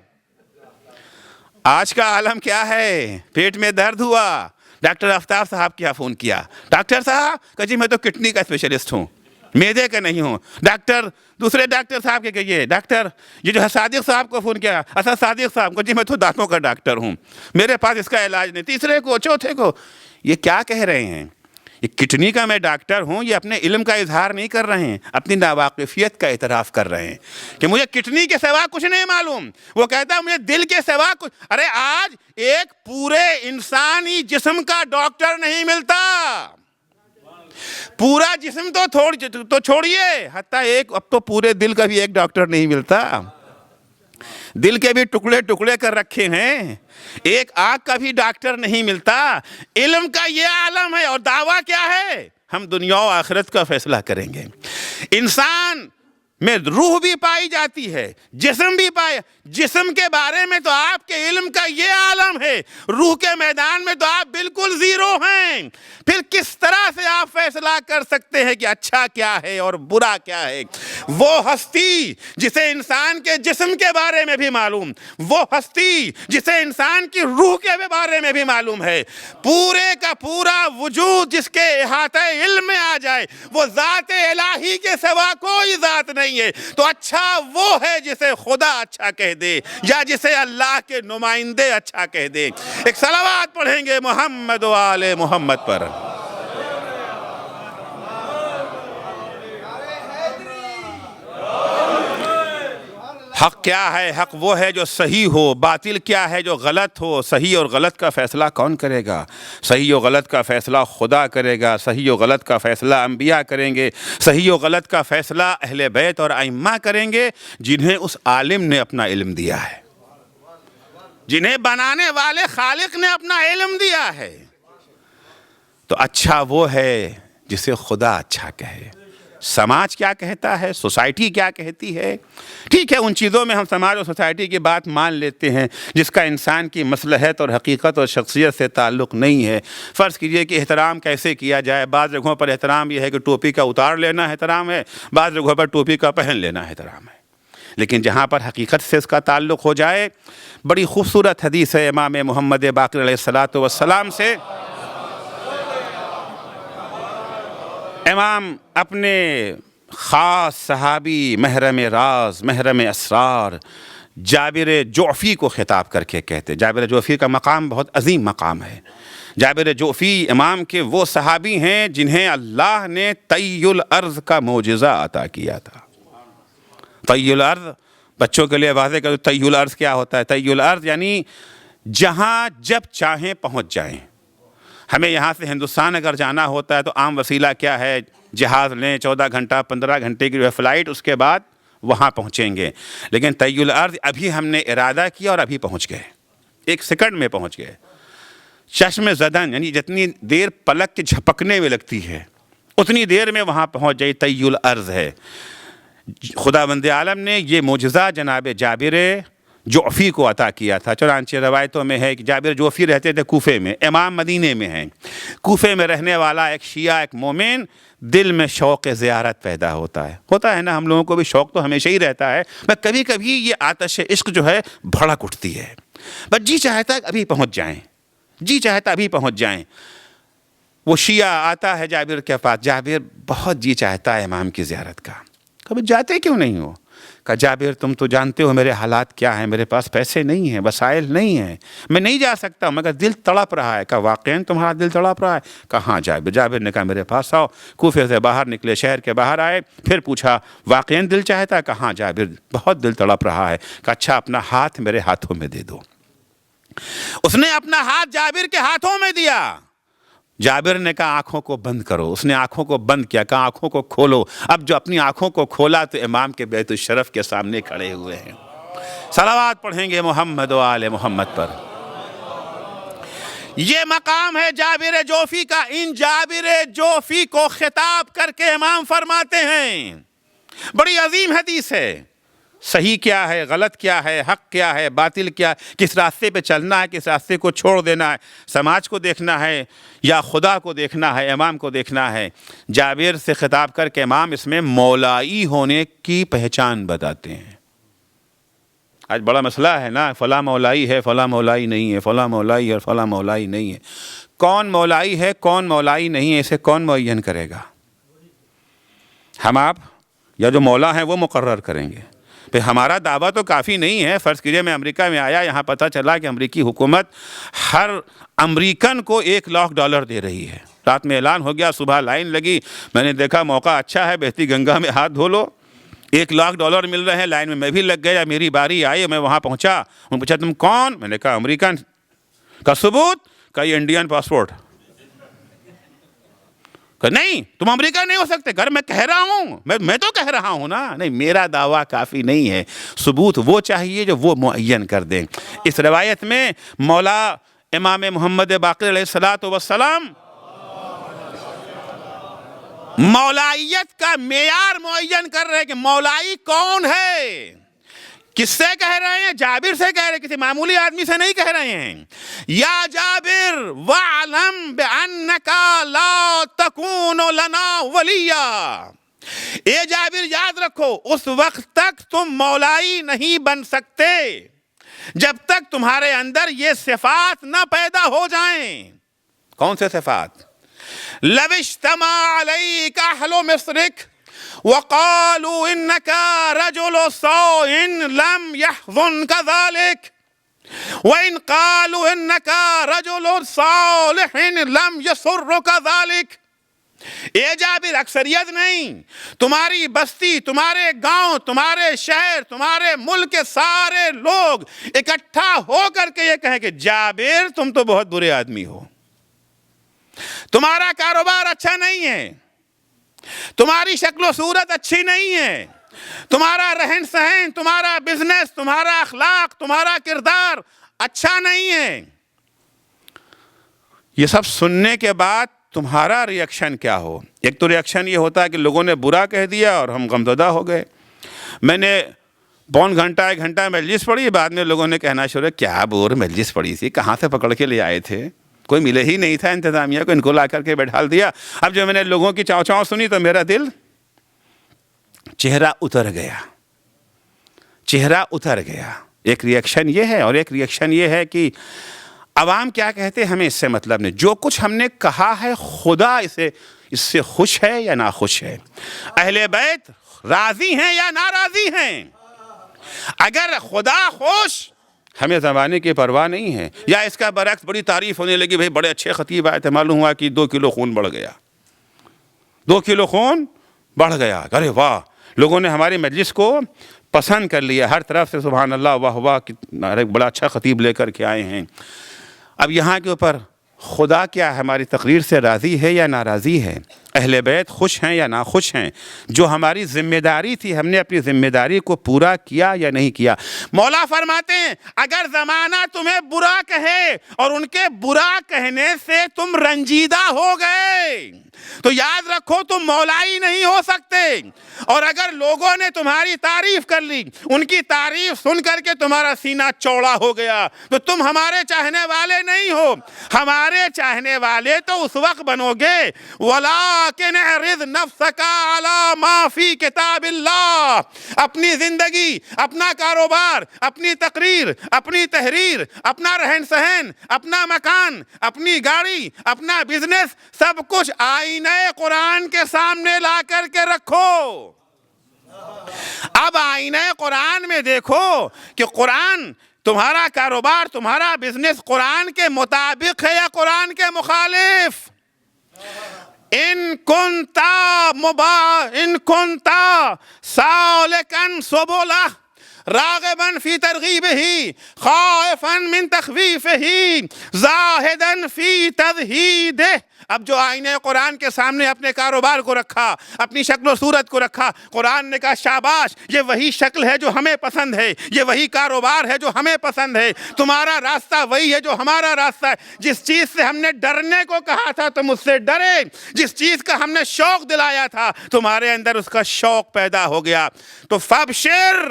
Speaker 1: آج کا عالم کیا ہے؟ پیٹ میں درد ہوا، ڈاکٹر آفتاب صاحب کیا فون کیا، ڈاکٹر صاحب کہ جی میں تو کڈنی کا اسپیشلسٹ ہوں، میدے کا نہیں ہوں۔ ڈاکٹر دوسرے ڈاکٹر صاحب کے کہیے، ڈاکٹر یہ جو ہے صادق صاحب کو فون کیا، اسد صادق صاحب کو، جی میں تو دانتوں کا ڈاکٹر ہوں، میرے پاس اس کا علاج نہیں۔ تیسرے کو، چوتھے کو، یہ کیا کہہ رہے ہیں؟ یہ کڈنی کا میں ڈاکٹر ہوں، یہ اپنے علم کا اظہار نہیں کر رہے ہیں، اپنی ناواقفیت کا اعتراف کر رہے ہیں کہ مجھے کڈنی کے سوا کچھ نہیں معلوم۔ وہ کہتا ہے مجھے دل کے سوا کچھ۔ ارے آج ایک پورے انسانی جسم کا ڈاکٹر نہیں ملتا، پورا جسم تو چھوڑیے، حتیٰ اب تو پورے دل کا بھی ایک ڈاکٹر نہیں ملتا۔ دل کے بھی ٹکڑے ٹکڑے کر رکھے ہیں، ایک آنکھ کا بھی ڈاکٹر نہیں ملتا۔ علم کا یہ عالم ہے، اور دعویٰ کیا ہے؟ ہم دنیا و آخرت کا فیصلہ کریں گے۔ انسان میں روح بھی پائی جاتی ہے، جسم بھی پایا، جسم کے بارے میں تو آپ کے علم کا یہ عالم ہے، روح کے میدان میں تو آپ بالکل زیرو ہیں۔ پھر کس طرح سے آپ فیصلہ کر سکتے ہیں کہ اچھا کیا ہے اور برا کیا ہے؟ وہ ہستی جسے انسان کے جسم کے بارے میں بھی معلوم، وہ ہستی جسے انسان کی روح کے بارے میں بھی معلوم ہے، پورے کا پورا وجود جس کے احاطہ علم میں آ جائے، وہ ذات الہی کے سوا کوئی ذات نہیں ہے، تو اچھا وہ ہے جسے خدا اچھا کہہ دے یا جسے اللہ کے نمائندے اچھا کہہ دے۔ ایک صلوات پڑھیں گے محمد و آل محمد پر۔ حق کیا ہے؟ حق وہ ہے جو صحیح ہو، باطل کیا ہے جو غلط ہو۔ صحیح اور غلط کا فیصلہ کون کرے گا؟ صحیح و غلط کا فیصلہ خدا کرے گا، صحیح و غلط کا فیصلہ انبیاء کریں گے، صحیح و غلط کا فیصلہ اہل بیت اور ائمہ کریں گے جنہیں اس عالم نے اپنا علم دیا ہے، جنہیں بنانے والے خالق نے اپنا علم دیا ہے۔ تو اچھا وہ ہے جسے خدا اچھا کہے۔ سماج کیا کہتا ہے، سوسائٹی کیا کہتی ہے، ٹھیک ہے، ان چیزوں میں ہم سماج اور سوسائٹی کی بات مان لیتے ہیں جس کا انسان کی مصلحت اور حقیقت اور شخصیت سے تعلق نہیں ہے۔ فرض کیجئے کہ احترام کیسے کیا جائے، بعض جگہوں پر احترام یہ ہے کہ ٹوپی کا اتار لینا احترام ہے، بعض جگہوں پر ٹوپی کا پہن لینا احترام ہے، لیکن جہاں پر حقیقت سے اس کا تعلق ہو جائے، بڑی خوبصورت حدیث ہے امام محمد باقر علیہ السلام سے۔ امام اپنے خاص صحابی محرم راز، محرم اسرار جابر جعفی کو خطاب کر کے کہتے، جابر جعفی کا مقام بہت عظیم مقام ہے۔ جابر جعفی امام کے وہ صحابی ہیں جنہیں اللہ نے طی الارض کا معجزہ عطا کیا تھا۔ طی الارض بچوں کے لیے واضح کر دو طی الارض کیا ہوتا ہے. طی الارض یعنی جہاں جب چاہیں پہنچ جائیں. ہمیں یہاں سے ہندوستان اگر جانا ہوتا ہے تو عام وسیلہ کیا ہے؟ جہاز لیں، 14 گھنٹہ 15 گھنٹے کی فلائٹ، اس کے بعد وہاں پہنچیں گے. لیکن طی الارض ابھی ہم نے ارادہ کیا اور ابھی پہنچ گئے، 1 سیکنڈ میں پہنچ گئے. چشم زدن یعنی جتنی دیر پلک کے جھپکنے میں لگتی ہے اتنی دیر میں وہاں پہنچ جائے. طی الارض ہے. خداوند عالم نے یہ معجزہ جناب جابر جعفی کو عطا کیا تھا. چنانچہ روایتوں میں ہے کہ جابر جعفی رہتے تھے کوفے میں، امام مدینے میں ہیں. کوفے میں رہنے والا ایک شیعہ، ایک مومن، دل میں شوق زیارت پیدا ہوتا ہے نا. ہم لوگوں کو بھی شوق تو ہمیشہ ہی رہتا ہے، بس کبھی کبھی یہ آتش عشق جو ہے بھڑک اٹھتی ہے. بس جی چاہتا ہے ابھی پہنچ جائیں، جی چاہتا ابھی پہنچ جائیں. وہ شیعہ آتا ہے جابر کے پاس. جابر بہت جی چاہتا ہے امام کی زیارت کا. کبھی جاتے کیوں نہیں ہو؟ کہا جابر تم تو جانتے ہو میرے حالات کیا ہیں، میرے پاس پیسے نہیں ہیں، وسائل نہیں ہیں، میں نہیں جا سکتا، مگر دل تڑپ رہا ہے. کہا واقعاً تمہارا دل تڑپ رہا ہے؟ کہا ہاں جابر. جابر نے کہا میرے پاس آؤ. کوفے سے باہر نکلے، شہر کے باہر آئے، پھر پوچھا واقعاً دل چاہتا ہے؟ کہا ہاں جابر بہت دل تڑپ رہا ہے. کہا اچھا اپنا ہاتھ میرے ہاتھوں میں دے دو. اس نے اپنا ہاتھ جابر کے ہاتھوں میں دیا. جابر نے کہا آنکھوں کو بند کرو. اس نے آنکھوں کو بند کیا. کہا آنکھوں کو کھولو. اب جو اپنی آنکھوں کو کھولا تو امام کے بیت الشرف کے سامنے کھڑے ہوئے ہیں. صلوات پڑھیں گے محمد و آل محمد پر. یہ مقام ہے جابر جوفی کا. ان جابر جوفی کو خطاب کر کے امام فرماتے ہیں، بڑی عظیم حدیث ہے، صحیح کیا ہے، غلط کیا ہے، حق کیا ہے، باطل کیا ہے، کس راستے پہ چلنا ہے، کس راستے کو چھوڑ دینا ہے، سماج کو دیکھنا ہے یا خدا کو دیکھنا ہے، امام کو دیکھنا ہے. جابر سے خطاب کر کے امام اس میں مولائی ہونے کی پہچان بتاتے ہیں. آج بڑا مسئلہ ہے نا، فلاں مولائی ہے، فلاں مولائی نہیں ہے، فلاں مولائی اور فلاں مولائی نہیں ہے. کون مولائی ہے، کون مولائی نہیں ہے، اسے کون معین کرے گا؟ ہم آپ یا جو مولا ہیں وہ مقرر کریں گے. پھر ہمارا دعویٰ تو کافی نہیں ہے. فرض کیجئے میں امریکہ میں آیا، یہاں پتہ چلا کہ امریکی حکومت ہر امریکن کو $1,00,000 دے رہی ہے. رات میں اعلان ہو گیا، صبح لائن لگی، میں نے دیکھا موقع اچھا ہے، بہتی گنگا میں ہاتھ دھو لو. $1,00,000 مل رہے ہیں. لائن میں بھی لگ گیا. میری باری آئی، میں وہاں پہنچا. انہوں نے پوچھا تم کون؟ میں نے کہا امریکن. کا ثبوت؟ کا یہ انڈین پاسپورٹ. کہ نہیں تم امریکہ نہیں ہو سکتے. گھر میں کہہ رہا ہوں، میں تو کہہ رہا ہوں نا. نہیں، میرا دعویٰ کافی نہیں ہے، ثبوت وہ چاہیے جو وہ معین کر دیں. اس روایت میں مولا امام محمد باقر علیہ السلام مولائیت کا معیار معین کر رہے ہیں کہ مولائی کون ہے. کس سے کہہ رہے ہیں؟ جابر سے کہہ رہے ہیں، کسی معمولی آدمی سے نہیں کہہ رہے ہیں. یا جابر وَعْلَمْ بِأَنَّكَ لَا تَكُونُ لَنَا وَلِيًّا. اے جابر یاد رکھو، اس وقت تک تم مولائی نہیں بن سکتے جب تک تمہارے اندر یہ صفات نہ پیدا ہو جائیں. کون سے صفات؟ لَوِ اجْتَمَعَ عَلَيْكَ أَهْلُ مِصْرِكَ وَقَالُوا إِنَّكَ رَجُلُ سَوْءٍ لَمْ يَحْزُنْكَ ذَلِكَ وَإِنْ قَالُوا إِنَّكَ رَجُلُ صَالِحٍ لَمْ يَسُرُّكَ ذَلِكَ. اے جابر اکثریت نہیں، تمہاری بستی، تمہارے گاؤں، تمہارے شہر، تمہارے ملک کے سارے لوگ اکٹھا ہو کر کے یہ کہیں کہ جابر تم تو بہت برے آدمی ہو، تمہارا کاروبار اچھا نہیں ہے، تمہاری شکل و صورت اچھی نہیں ہے، تمہارا رہن سہن، تمہارا بزنس، تمہارا اخلاق، تمہارا کردار اچھا نہیں ہے. یہ سب سننے کے بعد تمہارا ریاکشن کیا ہو؟ ایک تو ریاکشن یہ ہوتا ہے کہ لوگوں نے برا کہہ دیا اور ہم غمزدہ ہو گئے. میں نے پون گھنٹہ 1 گھنٹہ مجلس پڑھی، بعد میں لوگوں نے کہنا شروع کیا بور مجلس پڑھی تھی، کہاں سے پکڑ کے لے آئے تھے، کوئی ملے ہی نہیں تھا انتظامیہ کو، ان کو لا کر کے بیٹھال دیا. اب جو میں نے لوگوں کی چاؤ چاؤ سنی تو میرا دل چہرہ اتر گیا، چہرہ اتر گیا. ایک ریاکشن یہ ہے، اور ایک ریاکشن یہ ہے کہ عوام کیا کہتے ہیں ہمیں اس سے مطلب نہیں. جو کچھ ہم نے کہا ہے خدا اس سے خوش ہے یا ناخوش ہے، اہل بیت راضی ہیں یا ناراضی ہیں. اگر خدا خوش، ہمیں زمانے کی پرواہ نہیں ہے. یا اس کا برعکس بڑی تعریف ہونے لگی، بھئی بڑے اچھے خطیب آئے تھے، معلوم ہوا کہ 2 کلو خون بڑھ گیا، 2 کلو خون بڑھ گیا. ارے واہ، لوگوں نے ہماری مجلس کو پسند کر لیا، ہر طرف سے سبحان اللہ واہ واہ، ایک بڑا اچھا خطیب لے کر کے آئے ہیں۔ اب یہاں کے اوپر خدا کیا ہے، ہماری تقریر سے راضی ہے یا ناراضی ہے؟ اہل بیت خوش ہیں یا ناخوش ہیں؟ جو ہماری ذمہ داری تھی ہم نے اپنی ذمہ داری کو پورا کیا یا نہیں کیا؟ مولا فرماتے ہیں اگر زمانہ تمہیں برا کہے اور ان کے برا کہنے سے تم رنجیدہ ہو گئے تو یاد رکھو تم مولائی نہیں ہو سکتے، اور اگر لوگوں نے تمہاری تعریف کر لی، ان کی تعریف سن کر کے تمہارا سینہ چوڑا ہو گیا تو تم ہمارے چاہنے والے نہیں ہو۔ ہمارے چاہنے والے تو اس وقت بنو گے وَلَٰكِنْ اعْرِضْ نَفْسَكَ عَلَىٰ مَا فِي كِتَابِ اللَّهِ، اپنی زندگی، اپنا کاروبار، اپنی تقریر، اپنی تحریر، اپنا رہن سہن، اپنا مکان، اپنی گاڑی، اپنا بزنس، سب کچھ آئینہ قرآن کے سامنے لا کر کے رکھو۔ اب آئینہ قرآن میں دیکھو کہ قرآن، تمہارا کاروبار، تمہارا بزنس قرآن کے مطابق ہے یا قرآن کے مخالف؟ ان کنتا سالکا سبلہ راغبا فی ترغیبہ خائفا من تخویفہ زاہدا فی تزہیدہ۔ اب جو آئینہ قرآن کے سامنے اپنے کاروبار کو رکھا، اپنی شکل و صورت کو رکھا، قرآن نے کہا شاباش، یہ وہی شکل ہے جو ہمیں پسند ہے، یہ وہی کاروبار ہے جو ہمیں پسند ہے، تمہارا راستہ وہی ہے جو ہمارا راستہ ہے۔ جس چیز سے ہم نے ڈرنے کو کہا تھا تم اس سے ڈرے، جس چیز کا ہم نے شوق دلایا تھا تمہارے اندر اس کا شوق پیدا ہو گیا۔ تو فابشر،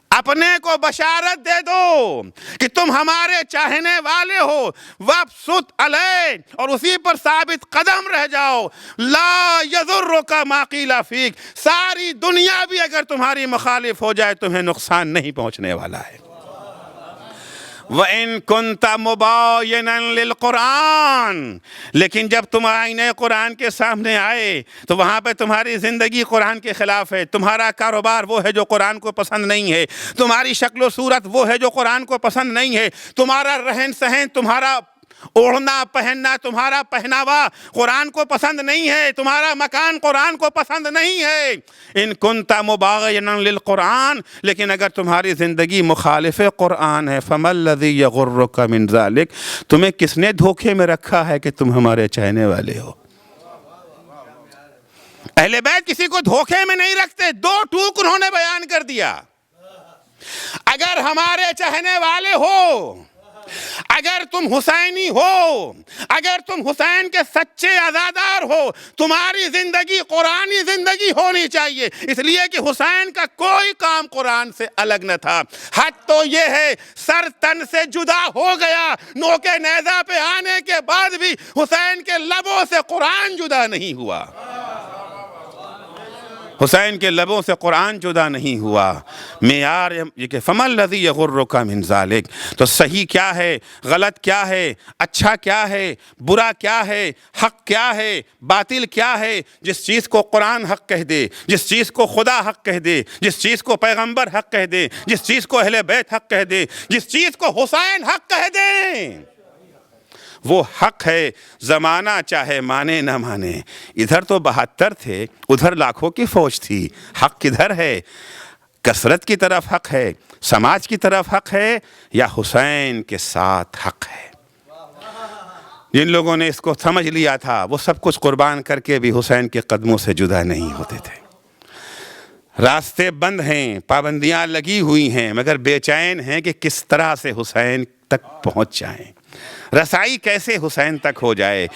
Speaker 1: اپنے کو بشارت دے دو کہ تم ہمارے چاہنے والے ہو، وابسط علیہ، اور اسی پر ثابت قدم رہ جاؤ، لا یضرک ما قیل فیک، ساری دنیا بھی اگر تمہاری مخالف ہو جائے تمہیں نقصان نہیں پہنچنے والا ہے۔ وَإِن كُنْتَ مُبَايِنًا لِلْقُرْآنِ، لیکن جب تم آئینہ قرآن کے سامنے آئے تو وہاں پہ تمہاری زندگی قرآن کے خلاف ہے، تمہارا کاروبار وہ ہے جو قرآن کو پسند نہیں ہے، تمہاری شکل و صورت وہ ہے جو قرآن کو پسند نہیں ہے، تمہارا رہن سہن، تمہارا اوڑھنا پہننا، تمہارا پہناوا قرآن کو پسند نہیں ہے، تمہارا مکان قرآن کو پسند نہیں ہے۔ ان کنت مباغینا للقرآن، لیکن اگر تمہاری زندگی مخالف قرآن ہے، فما الذی یغرک من ذلک، تمہیں کس نے دھوکے میں رکھا ہے کہ تم ہمارے چاہنے والے ہو؟ اہل بیت کسی کو دھوکے میں نہیں رکھتے، دو ٹوک انہوں نے بیان کر دیا۔ اگر ہمارے چاہنے والے ہو، اگر تم حسینی ہو، اگر تم حسین کے سچے عزادار ہو، تمہاری زندگی قرآنی زندگی ہونی چاہیے، اس لیے کہ حسین کا کوئی کام قرآن سے الگ نہ تھا۔ حد تو یہ ہے سر تن سے جدا ہو گیا، نوکے نیزہ پہ آنے کے بعد بھی حسین کے لبوں سے قرآن جدا نہیں ہوا، حسین کے لبوں سے قرآن جدا نہیں ہوا۔ معیار یہ کہ فَمَا الَّذِي يَغُرُّكَ مِن ذَلِكَ، تو صحیح کیا ہے، غلط کیا ہے، اچھا کیا ہے، برا کیا ہے، حق کیا ہے، باطل کیا ہے؟ جس چیز کو قرآن حق کہہ دے، جس چیز کو خدا حق کہہ دے، جس چیز کو پیغمبر حق کہہ دے، جس چیز کو اہل بیت حق کہہ دے، جس چیز کو حسین حق کہہ دیں، وہ حق ہے، زمانہ چاہے مانے نہ مانے۔ ادھر تو 72 تھے، ادھر لاکھوں کی فوج تھی، حق کدھر ہے؟ کثرت کی طرف حق ہے، سماج کی طرف حق ہے، یا حسین کے ساتھ حق ہے؟ جن لوگوں نے اس کو سمجھ لیا تھا وہ سب کچھ قربان کر کے بھی حسین کے قدموں سے جدا نہیں ہوتے تھے۔ راستے بند ہیں، پابندیاں لگی ہوئی ہیں، مگر بے چین ہیں کہ کس طرح سے حسین تک پہنچ جائیں، رسائی کیسے حسین تک ہو جائے۔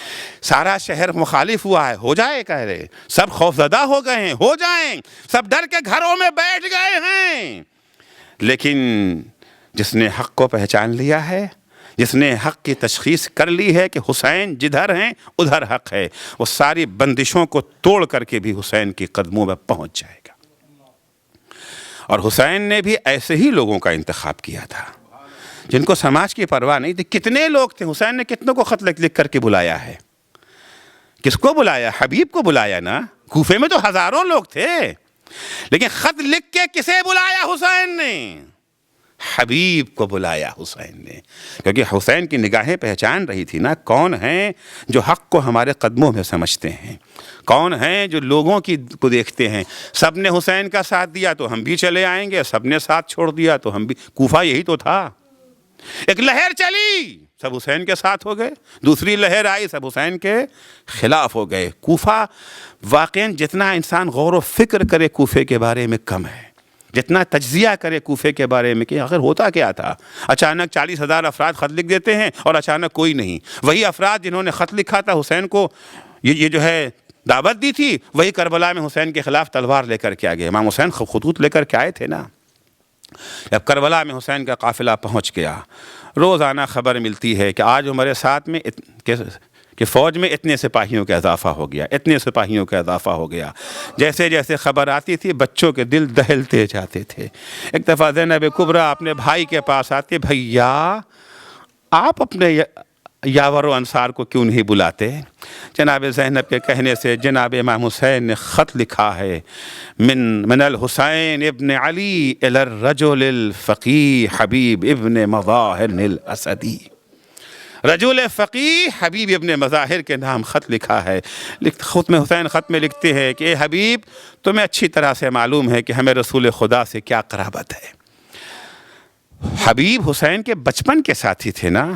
Speaker 1: سارا شہر مخالف ہوا ہے، ہو جائے کہہ رہے، سب خوفزدہ ہو گئے ہیں، ہو جائیں، سب ڈر کے گھروں میں بیٹھ گئے ہیں، لیکن جس نے حق کو پہچان لیا ہے، جس نے حق کی تشخیص کر لی ہے کہ حسین جدھر ہیں ادھر حق ہے، وہ ساری بندشوں کو توڑ کر کے بھی حسین کی قدموں میں پہنچ جائے گا۔ اور حسین نے بھی ایسے ہی لوگوں کا انتخاب کیا تھا جن کو سماج کی پرواہ نہیں تھی۔ کتنے لوگ تھے، حسین نے کتنوں کو خط لکھ کر کے بلایا ہے؟ کس کو بلایا؟ حبیب کو بلایا نا۔ کوفے میں تو ہزاروں لوگ تھے، لیکن خط لکھ کے کسے بلایا حسین نے؟ حبیب کو بلایا حسین نے، کیونکہ حسین کی نگاہیں پہچان رہی تھی نا کون ہیں جو حق کو ہمارے قدموں میں سمجھتے ہیں، کون ہیں جو لوگوں کو دیکھتے ہیں۔ سب نے حسین کا ساتھ دیا تو ہم بھی چلے آئیں گے، سب نے ساتھ چھوڑ دیا تو ہم بھی۔ کوفہ یہی تو تھا، ایک لہر چلی سب حسین کے ساتھ ہو گئے، دوسری لہر آئی سب حسین کے خلاف ہو گئے۔ کوفہ واقعاً جتنا انسان غور و فکر کرے کوفے کے بارے میں کم ہے، جتنا تجزیہ کرے کوفے کے بارے میں کہ آخر ہوتا کیا تھا۔ اچانک 40,000 افراد خط لکھ دیتے ہیں اور اچانک کوئی نہیں۔ وہی افراد جنہوں نے خط لکھا تھا حسین کو یہ جو ہے دعوت دی تھی، وہی کربلا میں حسین کے خلاف تلوار لے کر کے آ گئے۔ امام حسین خطوط لے کر کے آئے تھے نا۔ جب کربلا میں حسین کا قافلہ پہنچ گیا، روزانہ خبر ملتی ہے کہ آج ہمارے ساتھ میں کہ فوج میں اتنے سپاہیوں کا اضافہ ہو گیا، اتنے سپاہیوں کا اضافہ ہو گیا۔ جیسے جیسے خبر آتی تھی بچوں کے دل دہلتے جاتے تھے۔ ایک دفعہ زینب کبریٰ اپنے بھائی کے پاس آتی، بھیا آپ اپنے یاور و انصار کو کیوں نہیں بلاتے؟ جناب زینب کے کہنے سے جناب امام حسین نے خط لکھا ہے، من الحسین ابن علی الی الرجل الفقی حبیب ابن مظاہر الاسدی۔ رجل فقی حبیب ابن مظاہر کے نام خط لکھا ہے۔ خط میں حسین خط میں لکھتے ہیں کہ اے حبیب تمہیں اچھی طرح سے معلوم ہے کہ ہمیں رسول خدا سے کیا قرابت ہے۔ حبیب حسین کے بچپن کے ساتھی تھے نا۔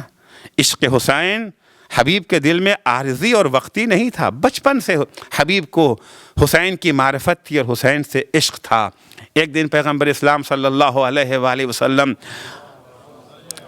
Speaker 1: عشق حسین حبیب کے دل میں عارضی اور وقتی نہیں تھا، بچپن سے حبیب کو حسین کی معرفت تھی اور حسین سے عشق تھا۔ ایک دن پیغمبر اسلام صلی اللہ علیہ وآلہ وسلم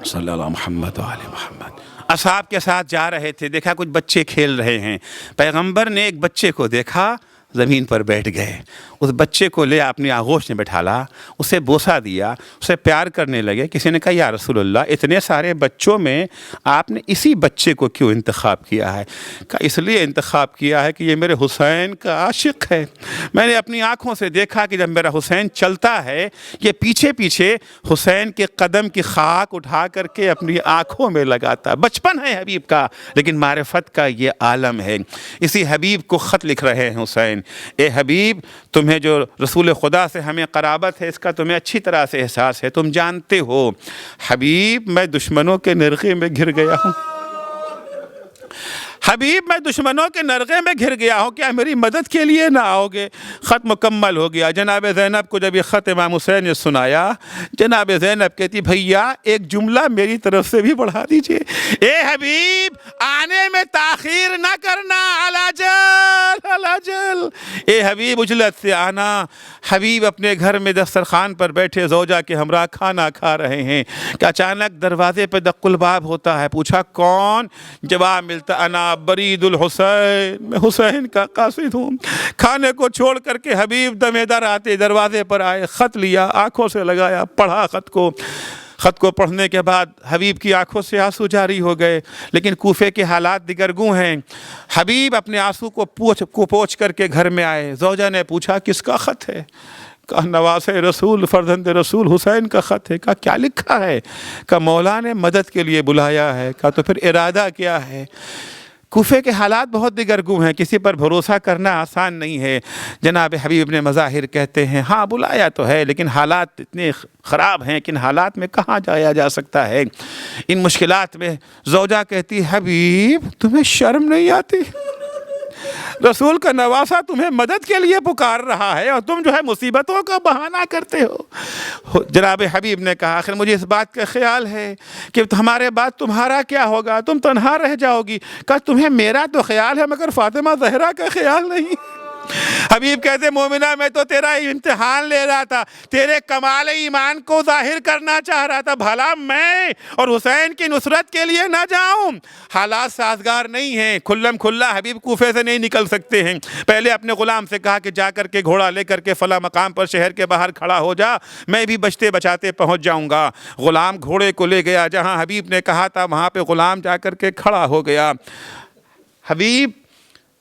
Speaker 1: صلی اللہ محمد وآلہ محمد اصحاب کے ساتھ جا رہے تھے، دیکھا کچھ بچے کھیل رہے ہیں۔ پیغمبر نے ایک بچے کو دیکھا، زمین پر بیٹھ گئے، اس بچے کو لے اپنی آغوش میں بٹھالا، اسے بوسہ دیا، اسے پیار کرنے لگے۔ کسی نے کہا یا رسول اللہ اتنے سارے بچوں میں آپ نے اسی بچے کو کیوں انتخاب کیا ہے؟ کہا اس لیے انتخاب کیا ہے کہ یہ میرے حسین کا عاشق ہے۔ میں نے اپنی آنکھوں سے دیکھا کہ جب میرا حسین چلتا ہے یہ پیچھے پیچھے حسین کے قدم کی خاک اٹھا کر کے اپنی آنکھوں میں لگاتا۔ بچپن ہے حبیب کا لیکن معرفت کا یہ عالم ہے۔ اسی حبیب کو خط لکھ رہے ہیں حسین، اے حبیب تمہیں جو رسول خدا سے ہمیں قرابت ہے اس کا تمہیں اچھی طرح سے احساس ہے، تم جانتے ہو حبیب میں دشمنوں کے نرغے میں گھر گیا ہوں، حبیب میں دشمنوں کے نرغے میں گھر گیا ہوں، کیا میری مدد کے لیے نہ آؤ گے؟ خط مکمل ہو گیا۔ جناب زینب کو جب یہ خط امام حسین نے سنایا، جناب زینب کہتی بھیا ایک جملہ میری طرف سے بھی بڑھا دیجئے، اے حبیب آنے میں تاخیر نہ کرنا، علاجل اے حبیب اجلت سے آنا۔ حبیب اپنے گھر میں دسترخوان پر بیٹھے زوجہ کے ہمراہ کھانا کھا رہے ہیں کہ اچانک دروازے پہ دق الباب ہوتا ہے۔ پوچھا کون؟ جواب ملتا انا برید الحسین، میں حسین کا قاصد ہوں۔ کھانے کو چھوڑ کر کے حبیب دمے در آتے دروازے پر آئے، خط لیا، آنکھوں سے لگایا، پڑھا خط کو پڑھنے کے بعد حبیب کی آنکھوں سے آنسو جاری ہو گئے۔ لیکن کوفے کے حالات دیگرگوں ہیں۔ حبیب اپنے آنسو کو پوچھ کر کے گھر میں آئے۔ زوجہ نے پوچھا کس کا خط ہے؟ کہا نواز رسول فرزند رسول حسین کا خط ہے۔ کہا کیا لکھا ہے؟ کہا مولا نے مدد کے لیے بلایا ہے۔ کہا تو پھر ارادہ کیا ہے؟ کوفے کے حالات بہت دیگرگوں ہیں، کسی پر بھروسہ کرنا آسان نہیں ہے۔ جناب حبیب ابن مظاہر کہتے ہیں ہاں بلایا تو ہے لیکن حالات اتنے خراب ہیں کہ ان حالات میں کہاں جایا جا سکتا ہے۔ ان مشکلات میں زوجہ کہتی حبیب تمہیں شرم نہیں آتی؟ رسول کا نواسہ تمہیں مدد کے لیے پکار رہا ہے اور تم جو ہے مصیبتوں کا بہانہ کرتے ہو۔ جناب حبیب نے کہا آخر مجھے اس بات کا خیال ہے کہ ہمارے بعد تمہارا کیا ہوگا، تم تنہا رہ جاؤ گی۔ کہا تمہیں میرا تو خیال ہے مگر فاطمہ زہرا کا خیال نہیں۔ حبیب کہتے مومنہ میں تو تیرا امتحان لے رہا تھا، تیرے کمال ایمان کو ظاہر کرنا چاہ رہا تھا، بھلا میں اور حسین کی نصرت کے لیے نہ جاؤں؟ حالات سازگار نہیں ہیں، کھلم کھلا حبیب کوفے سے نہیں نکل سکتے ہیں۔ پہلے اپنے غلام سے کہا کہ جا کر کے گھوڑا لے کر کے فلاں مقام پر شہر کے باہر کھڑا ہو جا، میں بھی بچتے بچاتے پہنچ جاؤں گا۔ غلام گھوڑے کو لے گیا، جہاں حبیب نے کہا تھا وہاں پہ غلام جا کر کے کھڑا ہو گیا۔ حبیب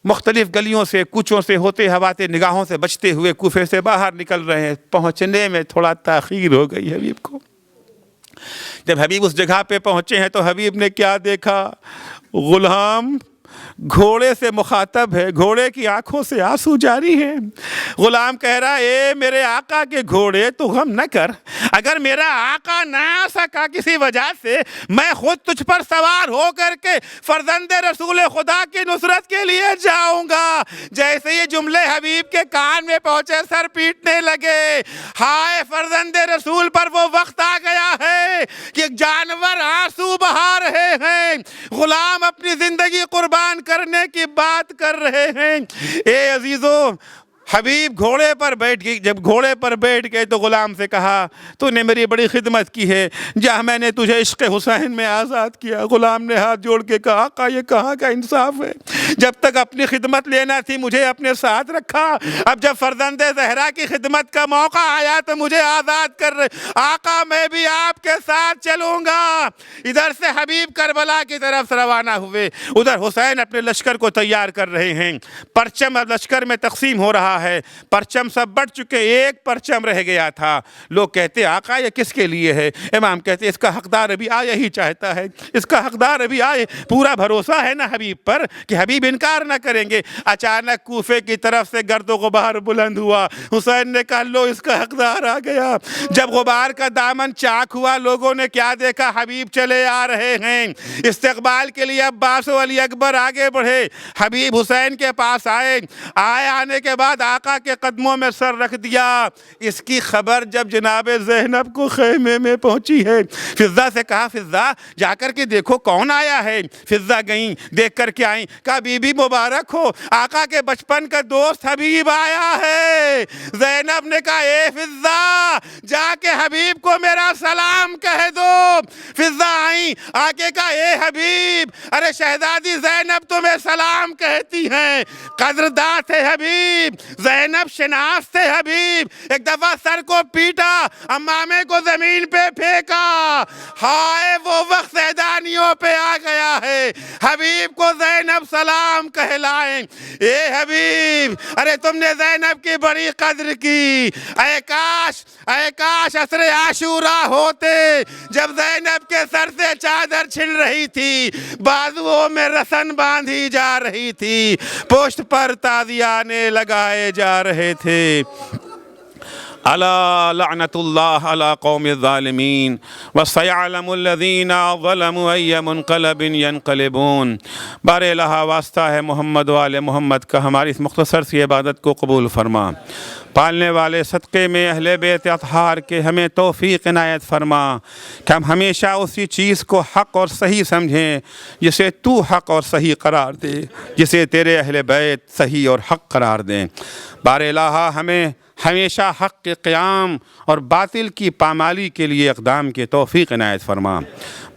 Speaker 1: مختلف گلیوں سے کوچوں سے ہوتے ہواتے نگاہوں سے بچتے ہوئے کوفے سے باہر نکل رہے ہیں۔ پہنچنے میں تھوڑا تاخیر ہو گئی حبیب کو۔ جب حبیب اس جگہ پہ پہنچے ہیں تو حبیب نے کیا دیکھا؟ غلام گھوڑے سے مخاطب ہے، گھوڑے کی آنکھوں سے آنسو جاری ہیں۔ غلام کہہ رہا اے میرے آقا کے گھوڑے تو غم نہ کر، اگر میرا آقا نہ آ سکا کسی وجہ سے، میں خود تجھ پر سوار ہو کر کے فرزند رسول خدا کی نصرت کے لیے جاؤں گا۔ جیسے یہ جملے حبیب کے کان میں پہنچے سر پیٹنے لگے۔ ہائے فرزند رسول پر وہ وقت آ گیا ہے کہ جانور آنسو بہا رہے ہیں، غلام اپنی زندگی قربان کرنے کی بات کر رہے ہیں۔ اے عزیزو، حبیب گھوڑے پر بیٹھ گئی، جب گھوڑے پر بیٹھ گئے تو غلام سے کہا تو نے میری بڑی خدمت کی ہے، جہاں میں نے تجھے عشق حسین میں آزاد کیا۔ غلام نے ہاتھ جوڑ کے کہا آقا یہ کہاں کا انصاف ہے، جب تک اپنی خدمت لینا تھی مجھے اپنے ساتھ رکھا، اب جب فرزند زہرا کی خدمت کا موقع آیا تو مجھے آزاد کر رہے۔ آقا میں بھی آپ کے ساتھ چلوں گا۔ ادھر سے حبیب کربلا کی طرف روانہ ہوئے، ادھر حسین اپنے لشکر کو تیار کر رہے ہیں۔ پرچم اب لشکر میں تقسیم ہو رہا ہے، پرچم سب بٹ چکے، ایک پرچم رہ گیا تھا۔ لوگ کہتے آقا یہ کس کے لیے ہے؟ امام کہتے اس کا حقدار ابھی آیا ہی چاہتا ہے، اس کا حقدار ابھی آئے، پورا بھروسہ ہے نا حبیب پر کہ حبیب انکار نہ کریں گے۔ اچانک کوفے کی طرف سے گرد و غبار بلند ہوا، حسین نے کہا لو اس کا حقدار آ گیا۔ جب غبار کا دامن چاک ہوا لوگوں نے کیا دیکھا، حبیب چلے آ رہے ہیں۔ استقبال کے لیے عباس و علی اکبر آگے بڑھے، حبیب حسین کے پاس آنے کے بعد آقا کے قدموں میں سر رکھ دیا۔ اس کی خبر جب جناب زینب کو خیمے میں پہنچی ہے، فضہ سے کہا فضہ جا کر کے دیکھو کون آیا ہے۔ فضہ گئیں، دیکھ کر کے آئیں، کہا بی بی مبارک ہو، آقا کے بچپن کا دوست حبیب آیا ہے۔ زینب نے کہا اے فضہ جا کے حبیب کو میرا سلام کہہ دو۔ فضہ آئیں، آگے کہا اے حبیب، ارے شہزادی زینب تمہیں سلام کہتی ہیں، قدرداد ہے حبیب، زینب شناس ہے حبیب۔ ایک دفعہ سر کو پیٹا، امامے کو زمین پہ پھینکا۔ ہائے وہ وقت زیدانیوں پہ آ گیا ہے، حبیب کو زینب سلام کہلائیں۔ اے حبیب، ارے تم نے زینب کی بڑی قدر کی، اے کاش عصر عاشورہ ہوتے جب زینب کے سر سے چادر چھن رہی تھی، بازوؤں میں رسن باندھی جا رہی تھی، پشت پر تازیانے لگائے جا رہے تھے۔ الا لعنت اللہ علی قوم الظالمین وسیعلم الذین ظلموا ای منقلب ینقلبون۔ بار الہ واسطہ ہے محمد وآل محمد کا ہماری اس مختصر سی عبادت کو قبول فرما۔ پالنے والے صدقے میں اہل بیت اطہار کے ہمیں توفیق عنایت فرما کہ ہم ہمیشہ اسی چیز کو حق اور صحیح سمجھیں جسے تو حق اور صحیح قرار دے، جسے تیرے اہل بیت صحیح اور حق قرار دیں۔ بار الہ ہمیں ہمیشہ حق کے قیام اور باطل کی پامالی کے لیے اقدام کے توفیق عنایت فرما۔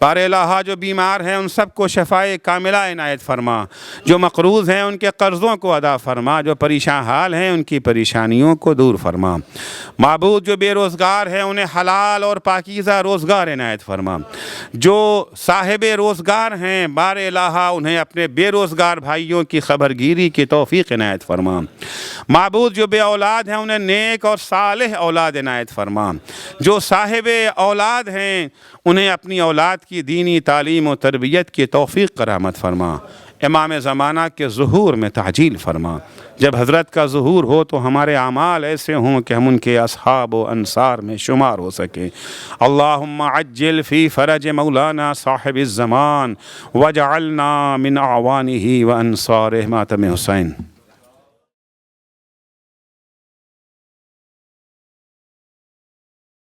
Speaker 1: بار الہ جو بیمار ہیں ان سب کو شفائے کاملہ عنایت فرما، جو مقروض ہیں ان کے قرضوں کو ادا فرما، جو پریشان حال ہیں ان کی پریشانیوں کو دور فرما۔ معبود جو بے روزگار ہیں انہیں حلال اور پاکیزہ روزگار عنایت فرما، جو صاحب روزگار ہیں بار الہ انہیں اپنے بے روزگار بھائیوں کی خبرگیری کی توفیق عنایت فرما۔ معبود جو بے اولاد ہیں انہیں نیک اور صالح اولاد عنایت فرما، جو صاحب اولاد ہیں انہیں اپنی اولاد کی دینی تعلیم و تربیت کی توفیق کرامت فرما۔ امام زمانہ کے ظہور میں تعجیل فرما، جب حضرت کا ظہور ہو تو ہمارے اعمال ایسے ہوں کہ ہم ان کے اصحاب و انصار میں شمار ہو سکیں۔ اللہم عجل فی فرج مولانا صاحب الزمان وجعلنا من اعوانہ و انصارہ ماتم حسین۔